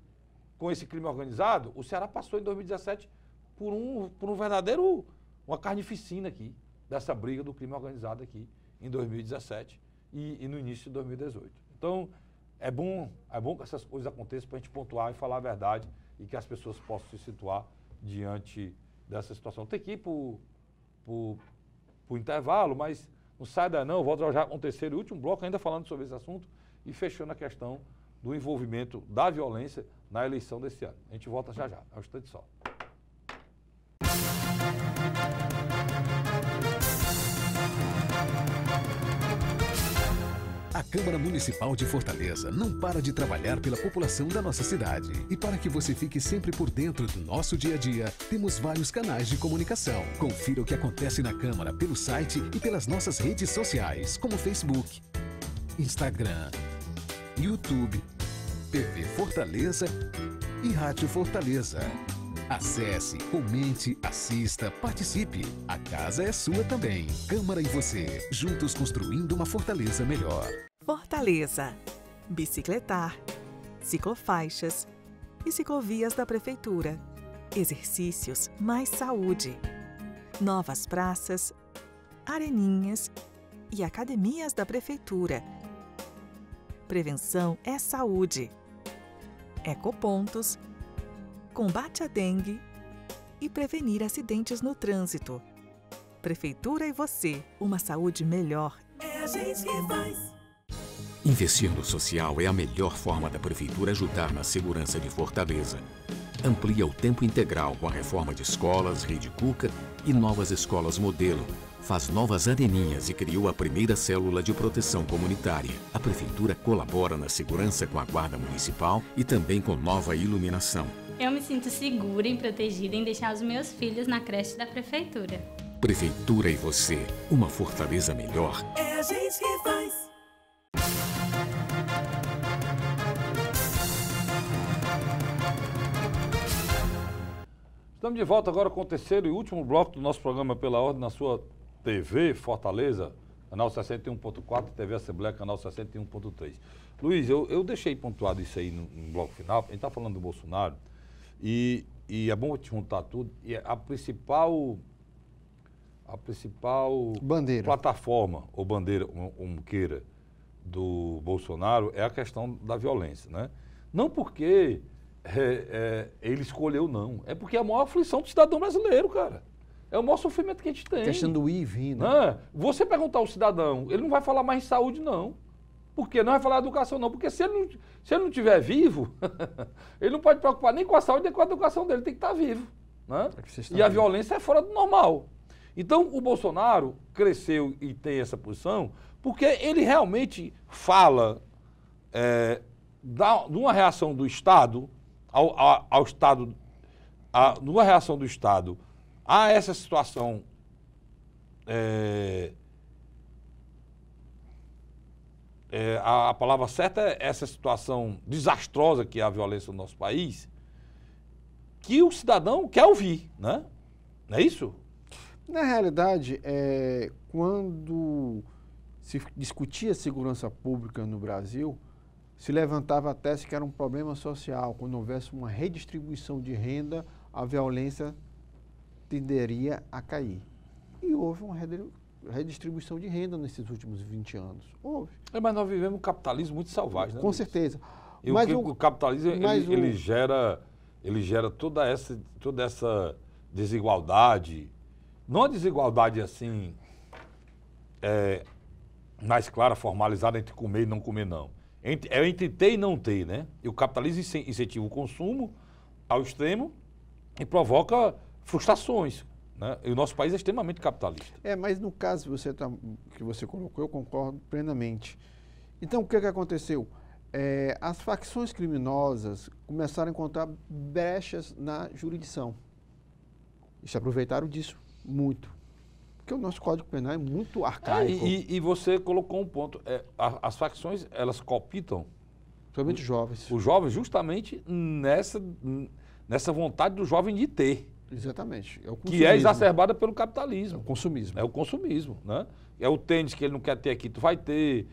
com esse crime organizado, o Ceará passou em 2017 por um verdadeiro, uma carnificina aqui, dessa briga do crime organizado aqui em 2017 e no início de 2018. Então, é bom que essas coisas aconteçam para a gente pontuar e falar a verdade e que as pessoas possam se situar diante dessa situação. Tem que ir para o intervalo, mas não sai daí não, eu volto já com o terceiro e último bloco ainda falando sobre esse assunto e fechando a questão do envolvimento da violência na eleição desse ano. A gente volta já já, é um instante só. A Câmara Municipal de Fortaleza não para de trabalhar pela população da nossa cidade. E para que você fique sempre por dentro do nosso dia a dia, temos vários canais de comunicação. Confira o que acontece na Câmara pelo site e pelas nossas redes sociais, como Facebook, Instagram, YouTube, TV Fortaleza e Rádio Fortaleza. Acesse, comente, assista, participe. A casa é sua também. Câmara e você, juntos construindo uma Fortaleza melhor. Fortaleza. Bicicletar, ciclofaixas e ciclovias da Prefeitura. Exercícios mais saúde. Novas praças, areninhas e academias da Prefeitura. Prevenção é saúde. Ecopontos. Combate à dengue e prevenir acidentes no trânsito. Prefeitura e você, uma saúde melhor. É a gente que faz. Investir no social é a melhor forma da Prefeitura ajudar na segurança de Fortaleza. Amplia o tempo integral com a reforma de escolas, Rede Cuca e novas escolas modelo. Faz novas areninhas e criou a primeira célula de proteção comunitária. A Prefeitura colabora na segurança com a Guarda Municipal e também com nova iluminação. Eu me sinto segura e protegida em deixar os meus filhos na creche da Prefeitura. Prefeitura e você, uma Fortaleza melhor. É a gente que faz. Estamos de volta agora com o terceiro e último bloco do nosso programa Pela Ordem na sua TV Fortaleza, canal 61.4, TV Assembleia, canal 61.3. Luiz, eu deixei pontuado isso aí no bloco final, a gente está falando do Bolsonaro, e é bom te juntar tudo, e a principal bandeira, plataforma ou bandeira, como queira, do Bolsonaro é a questão da violência, né? Não porque ele escolheu, não. É porque é a maior aflição do cidadão brasileiro, cara. É o maior sofrimento que a gente tem. A questão do ir e vir, né? Você perguntar ao cidadão, ele não vai falar mais em saúde, não. Por quê? Não vai falar em educação, não. Porque se ele não estiver vivo, ele não pode preocupar nem com a saúde, nem com a educação dele. Ele tem que estar vivo. Né? E a violência é fora do normal. Então, o Bolsonaro cresceu e tem essa posição porque ele realmente fala de uma reação do Estado ao Estado, de uma reação do Estado a essa situação a palavra certa é essa situação desastrosa que é a violência no nosso país, que o cidadão quer ouvir, né? Não é isso? Na realidade, quando se discutia segurança pública no Brasil, se levantava a tese que era um problema social. Quando houvesse uma redistribuição de renda, a violência tenderia a cair. E houve uma redistribuição de renda nesses últimos 20 anos. Houve. Mas nós vivemos um capitalismo muito selvagem, né? Com certeza. Mas o capitalismo, ele gera toda essa desigualdade. Não a desigualdade assim, mais clara, formalizada entre comer e não comer, não. É entre ter e não ter, né? E o capitalismo incentiva o consumo ao extremo e provoca frustrações, né? E o nosso país é extremamente capitalista. Mas no caso que você colocou, eu concordo plenamente. Então, o que aconteceu? As facções criminosas começaram a encontrar brechas na jurisdição. E se aproveitaram disso muito. Porque o nosso Código Penal é muito arcaico. E você colocou um ponto. As facções, elas cooptam... Principalmente jovens. Os jovens justamente nessa vontade do jovem de ter. Exatamente. É o que é exacerbada pelo capitalismo. É o consumismo. É o consumismo, né? É o tênis que ele não quer ter aqui, tu vai ter,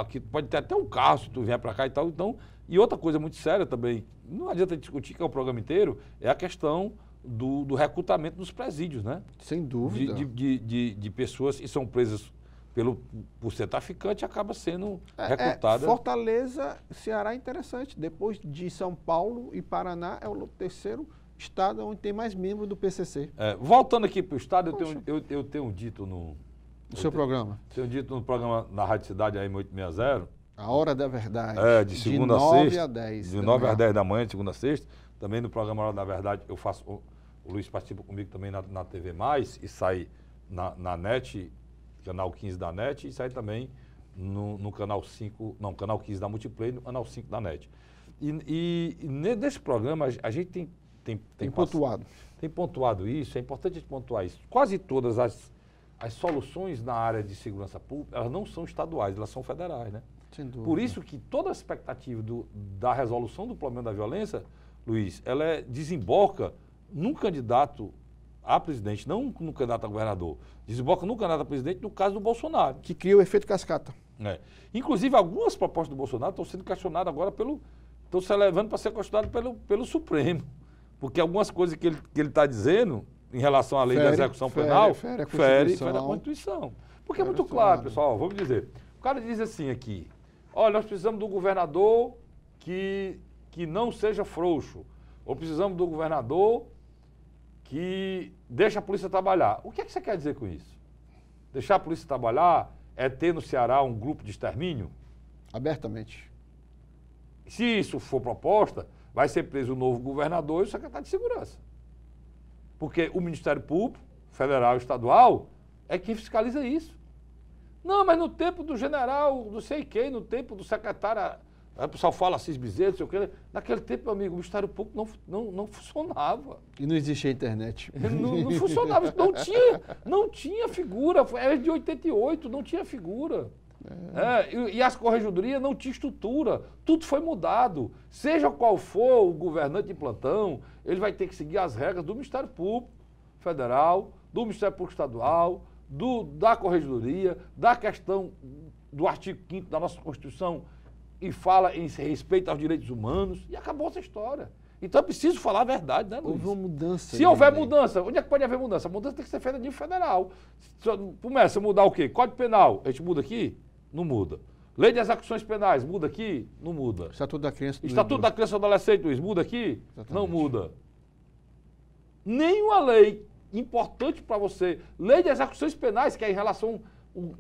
que pode ter até um carro se tu vier para cá e tal. Então, e outra coisa muito séria também, não adianta discutir, que é o programa inteiro, é a questão do recrutamento dos presídios, né? Sem dúvida. De pessoas que são presas por ser traficante, acaba sendo recrutada. Fortaleza, Ceará é interessante. Depois de São Paulo e Paraná, é o terceiro estado onde tem mais membros do PCC. Voltando aqui para o estado, eu tenho dito no seu programa. Tenho dito no programa na Rádio Cidade AM 860. A Hora da Verdade. De segunda a sexta. De 9 a 10. De 9 às 10 da manhã, de segunda a sexta. Também no programa Hora da Verdade, eu faço. O Luiz participa comigo também na TV Mais e sai na NET, canal 15 da NET, e sai também no canal 5, não, canal 15 da Multiplay, no canal 5 da NET. E nesse programa a gente tem pontuado. Tem pontuado isso, é importante a gente pontuar isso. Quase todas as soluções na área de segurança pública, elas não são estaduais, elas são federais, né? Sem dúvida. Por isso que toda a expectativa da resolução do problema da violência, Luiz, ela desemboca num candidato a presidente, não no candidato a governador. Desemboca no candidato a presidente no caso do Bolsonaro. Que cria o efeito cascata. Inclusive, algumas propostas do Bolsonaro estão sendo questionadas agora estão se levando para ser questionadas pelo Supremo. Porque algumas coisas que ele está dizendo em relação à lei da execução penal fere a Constituição. Porque é muito claro, pessoal, vamos dizer. O cara diz assim aqui, olha, nós precisamos do governador que não seja frouxo. Ou precisamos do governador que deixe a polícia trabalhar. O que é que você quer dizer com isso? Deixar a polícia trabalhar é ter no Ceará um grupo de extermínio? Abertamente. Se isso for proposta, vai ser preso o novo governador e o secretário de Segurança. Porque o Ministério Público, federal e estadual, é quem fiscaliza isso. Não, mas no tempo do general, não sei quem, no tempo do secretário, o pessoal fala Assis Bezerra, não sei o quê. Naquele tempo, meu amigo, o Ministério Público não funcionava. E não existia internet. Não funcionava, não tinha figura, era de 88, não tinha figura. E as corregedorias não tinham estrutura, tudo foi mudado. Seja qual for o governante de plantão, ele vai ter que seguir as regras do Ministério Público Federal, do Ministério Público Estadual, da corregedoria, da questão do artigo 5º da nossa Constituição, e fala em respeito aos direitos humanos, e acabou essa história. Então é preciso falar a verdade, né, Luiz? Houve uma mudança. Se houver mudança, onde é que pode haver mudança? A mudança tem que ser feita a nível federal. Começa a mudar o quê? Código Penal, a gente muda aqui? Não muda. Lei de execuções penais, muda aqui? Não muda. Estatuto da Criança e Estatuto da Criança e Adolescente, Luiz, muda aqui? Exatamente. Não muda. Nenhuma lei importante para você. Lei de execuções penais, que é em relação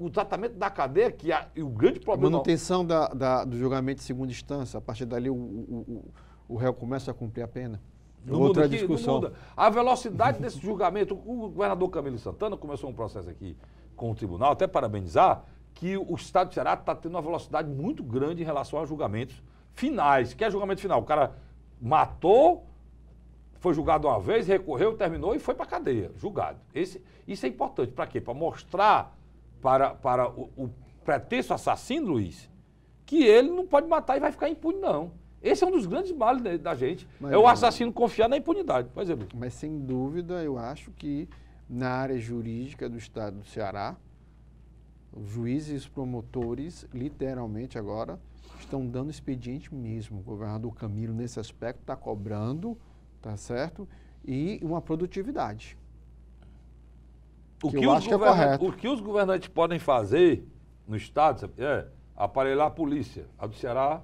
ao tratamento da cadeia, que é o grande problema. A manutenção do julgamento de segunda instância, a partir dali o réu começa a cumprir a pena. Não outra muda aqui, discussão. Não muda. A velocidade desse julgamento, o governador Camilo Santana começou um processo aqui com o tribunal, até parabenizar, que o Estado de Ceará está tendo uma velocidade muito grande em relação a julgamentos finais. Que é julgamento final? O cara matou, foi julgado uma vez, recorreu, terminou e foi para a cadeia, julgado. Isso é importante. Para quê? Para mostrar para o pretexto assassino, Luiz, que ele não pode matar e vai ficar impune, não. Esse é um dos grandes males da gente. É o assassino confiar na impunidade. Por exemplo. Mas, sem dúvida, eu acho que na área jurídica do Estado do Ceará, os juízes e os promotores, literalmente agora, estão dando expediente mesmo. O governador Camilo, nesse aspecto, está cobrando, tá certo? E uma produtividade. O que os governantes podem fazer no Estado, sabe, aparelhar a polícia. A do Ceará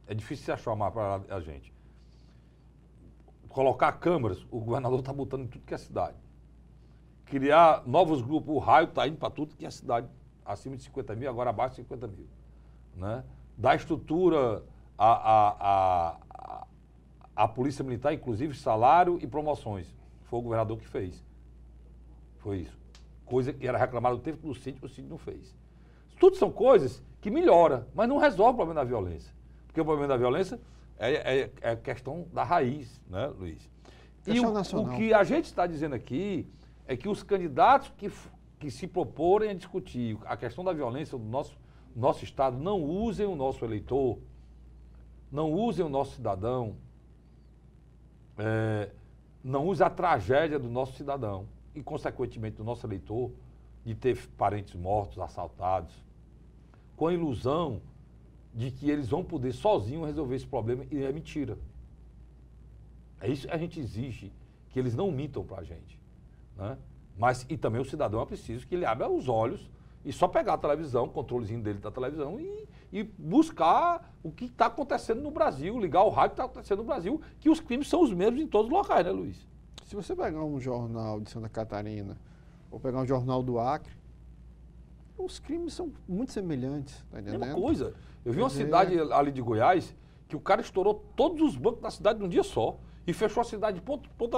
é difícil se achar uma aparelhar a gente. Colocar câmeras, o governador está botando em tudo que é cidade. Criar novos grupos, o raio está indo para tudo que é cidade, acima de 50 mil, agora abaixo de 50 mil. Né? Dar estrutura à Polícia Militar, inclusive salário e promoções. Foi o governador que fez. Foi isso. Coisa que era reclamada do tempo do sítio, o sítio não fez. Tudo são coisas que melhoram, mas não resolvem o problema da violência. Porque o problema da violência é questão da raiz, né, Luiz? E o que a gente está dizendo aqui é que os candidatos que se proporem a discutir a questão da violência do nosso Estado não usem o nosso eleitor, não usem o nosso cidadão, não use a tragédia do nosso cidadão e, consequentemente, do nosso eleitor, de ter parentes mortos, assaltados, com a ilusão de que eles vão poder sozinhos resolver esse problema, e é mentira. É isso que a gente exige, que eles não mintam para a gente, né? Mas, e também o cidadão é preciso que ele abra os olhos e só pegar a televisão, o controlezinho dele da televisão e buscar o que está acontecendo no Brasil, ligar o rádio que está acontecendo no Brasil, que os crimes são os mesmos em todos os locais, né, Luiz? Se você pegar um jornal de Santa Catarina ou pegar um jornal do Acre, os crimes são muito semelhantes, tá entendendo? Mesma coisa. Eu vi uma cidade ali de Goiás que o cara estourou todos os bancos da cidade num dia só e fechou a cidade de ponto a ponto.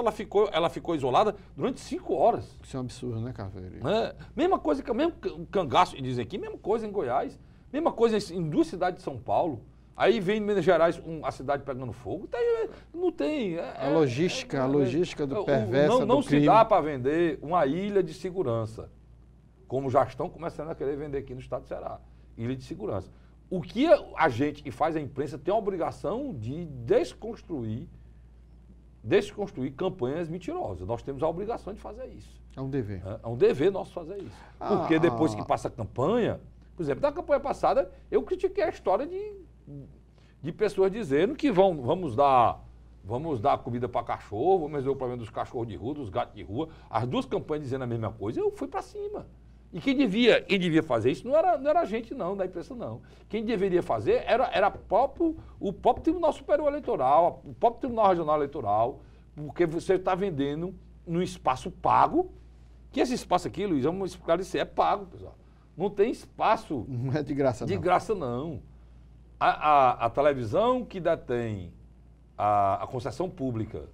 Ela ficou isolada durante 5 horas. Isso é um absurdo, né, Carveiro? Mesma coisa, mesmo cangaço, dizem aqui, mesma coisa em Goiás, mesma coisa em 2 cidades de São Paulo. Aí vem em Minas Gerais a cidade pegando fogo. Não tem. A logística do perversa não do crime. Se dá para vender uma ilha de segurança, como já estão começando a querer vender aqui no estado do Ceará. Ilha de segurança. O que a gente que faz a imprensa tem a obrigação de desconstruir campanhas mentirosas. Nós temos a obrigação de fazer isso. É um dever. É um dever nosso fazer isso. Porque depois que passa a campanha, por exemplo, na campanha passada, eu critiquei a história de pessoas dizendo que vamos dar comida para cachorro, vamos resolver o problema dos cachorros de rua, dos gatos de rua. As 2 campanhas dizendo a mesma coisa, eu fui para cima. E quem devia fazer isso não era a gente não, da imprensa não. Quem deveria fazer era o próprio Tribunal Superior Eleitoral, o próprio Tribunal Regional Eleitoral, porque você está vendendo num espaço pago, que esse espaço aqui, Luiz, vamos esclarecer, é pago, pessoal. Não tem espaço... Não é de graça, não. De graça, não. A televisão que detém a concessão pública,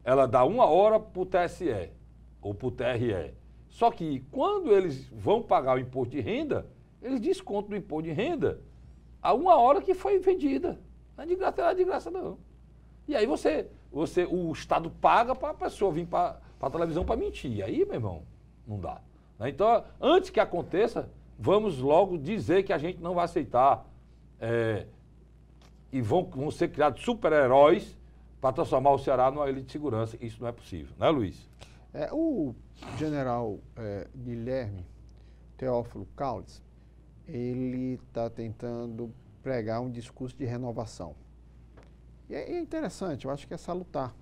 ela dá 1 hora para o TSE ou para o TRE. Só que quando eles vão pagar o imposto de renda, eles descontam do imposto de renda a 1 hora que foi vendida. Não é de graça, não. E aí o Estado paga para a pessoa vir para a televisão para mentir. Aí, meu irmão, não dá. Então, antes que aconteça, vamos logo dizer que a gente não vai aceitar. E vão ser criados super-heróis para transformar o Ceará numa ilha de segurança. Isso não é possível, né, Luiz? O general Guilherme Teófilo Caldes, ele está tentando pregar um discurso de renovação. E é interessante, eu acho que é salutar.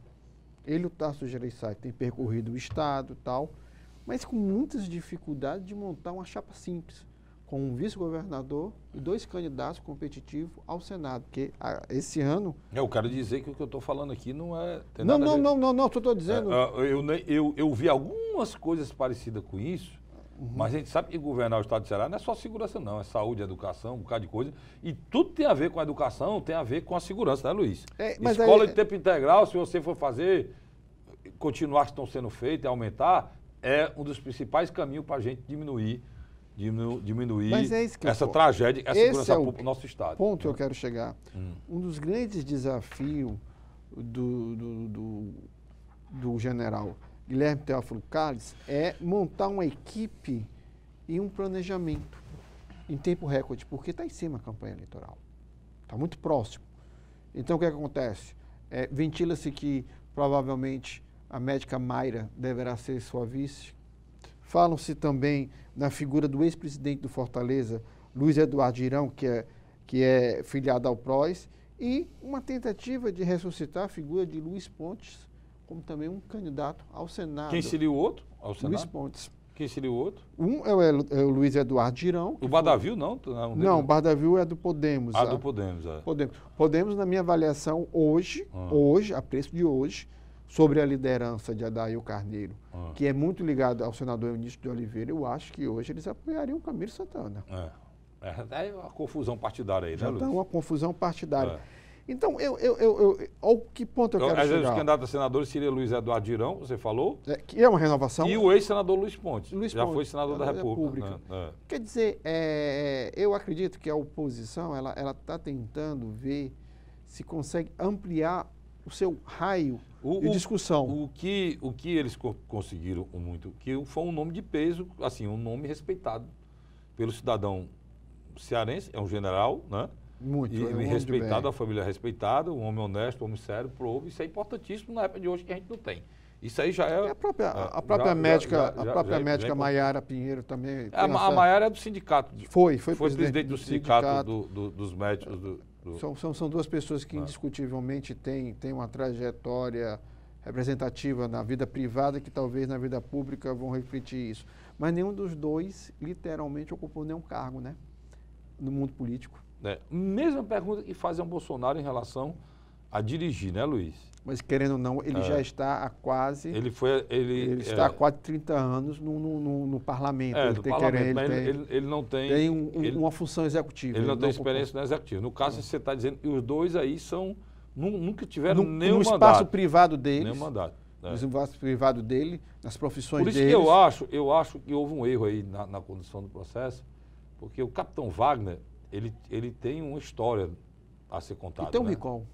Ele, o Tasso Gereissati, tem percorrido o Estado e tal, mas com muitas dificuldades de montar uma chapa simples, com um vice-governador e 2 candidatos competitivos ao Senado, porque esse ano... Eu quero dizer que o que eu estou falando aqui não é... Não, só estou dizendo... Eu vi algumas coisas parecidas com isso, mas a gente sabe que governar o Estado de Ceará não é só segurança, não, é saúde, educação, um bocado de coisa, e tudo tem a ver com a educação, tem a ver com a segurança, né, Luiz? Escola de tempo integral, se você for fazer, continuar que estão sendo feitos e aumentar, é um dos principais caminhos para a gente diminuir essa tragédia, essa segurança pública no nosso Estado. Ponto que eu quero chegar. Um dos grandes desafios do general Guilherme Teófilo Caldes é montar uma equipe e um planejamento em tempo recorde, porque está em cima a campanha eleitoral. Está muito próximo. Então, o que acontece? Ventila-se que provavelmente a médica Mayra deverá ser sua vice. Falam-se também na figura do ex-presidente do Fortaleza, Luiz Eduardo Girão, que é filiado ao PROS, e uma tentativa de ressuscitar a figura de Luiz Pontes, como também um candidato ao Senado. Quem seria o outro ao Senado? Luiz Pontes. Quem seria o outro? Um é o Luiz Eduardo Girão. O Bardavil, não? Não, o Bardavil é do Podemos. Do Podemos, Podemos, na minha avaliação, hoje, a preço de hoje, sobre a liderança de Adair Carneiro, que é muito ligado ao senador Eunício de Oliveira, eu acho que hoje eles apoiariam o Camilo Santana. É uma confusão partidária aí, né, Luiz? Já está uma confusão partidária. Então, ao que ponto eu quero chegar? Os candidatos a senadores seria Luiz Eduardo Girão, você falou. Que é uma renovação. E o ex-senador Luiz Pontes. Já foi senador da República. Quer dizer, eu acredito que a oposição ela está tentando ver se consegue ampliar o seu raio de discussão. O que eles conseguiram muito, que foi um nome de peso, assim, um nome respeitado pelo cidadão cearense, é um general, né? Muito. E respeitado, a família respeitada, um homem honesto, um homem sério, provo, isso é importantíssimo na época de hoje que a gente não tem. Isso aí já é... A própria médica Maiara Pinheiro também... A Maiara é do sindicato. Foi presidente do sindicato dos médicos. São duas pessoas que indiscutivelmente têm uma trajetória representativa na vida privada que talvez na vida pública vão refletir isso. Mas nenhum dos dois literalmente ocupou nenhum cargo, né? No mundo político. Mesma pergunta que fazem ao Bolsonaro em relação a dirigir, né, Luiz? Mas querendo ou não, ele já está há quase... Ele está há quase 30 anos no parlamento. Ele não tem... uma função executiva. Ele não tem experiência no executivo. No caso, você está dizendo que os dois aí nunca tiveram nenhum mandato. No espaço privado deles. Nenhum mandato. No espaço privado dele, nas profissões deles. Por isso que eu acho que houve um erro aí na condução do processo, porque o capitão Wagner, ele tem uma história a ser contada. E tem um recall.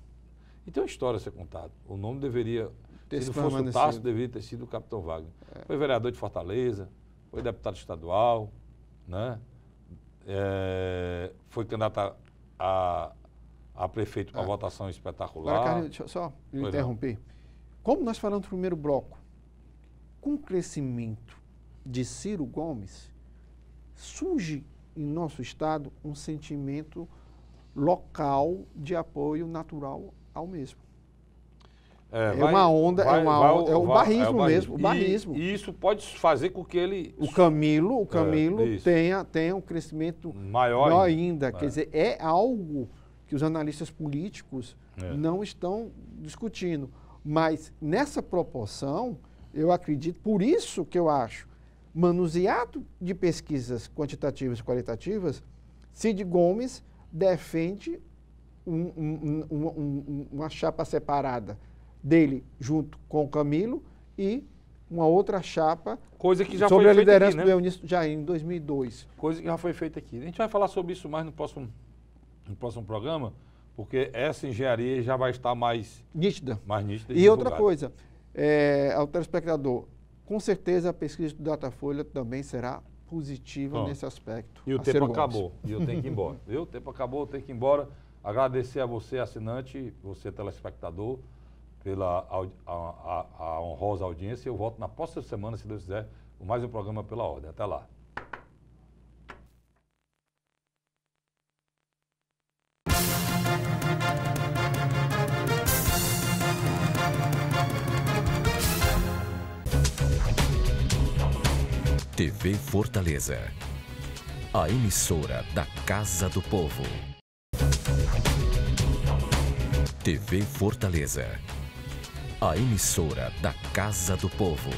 E tem uma história a ser contada. O nome deveria, se não fosse o Tasso, deveria ter sido o capitão Wagner. Foi vereador de Fortaleza, foi deputado estadual, né? Foi candidato a prefeito com a votação espetacular. Agora, Carlinhos, deixa eu só interromper. Como nós falamos no primeiro bloco, com o crescimento de Ciro Gomes, surge em nosso estado um sentimento local de apoio natural ao mesmo. É o barrismo mesmo, o barrismo. E isso pode fazer com que ele... O Camilo tenha um crescimento maior ainda. Quer dizer, é algo que os analistas políticos não estão discutindo. Mas nessa proporção, eu acredito, por isso que eu acho, manuseado de pesquisas quantitativas e qualitativas, Cid Gomes defende uma chapa separada dele junto com o Camilo e uma outra chapa sobre a liderança do Eunício Jair em 2002. Coisa que já foi feita aqui. A gente vai falar sobre isso mais no próximo programa, porque essa engenharia já vai estar mais nítida. E outra coisa, ao telespectador, com certeza a pesquisa do Datafolha também será positiva nesse aspecto. E o tempo acabou, e eu tenho que ir embora. O tempo acabou, eu tenho que ir embora. Agradecer a você, assinante, você, telespectador, pela a honrosa audiência. Eu volto na próxima semana, se Deus quiser, com mais um programa Pela Ordem. Até lá. TV Fortaleza, a emissora da Casa do Povo. TV Fortaleza, a emissora da Casa do Povo.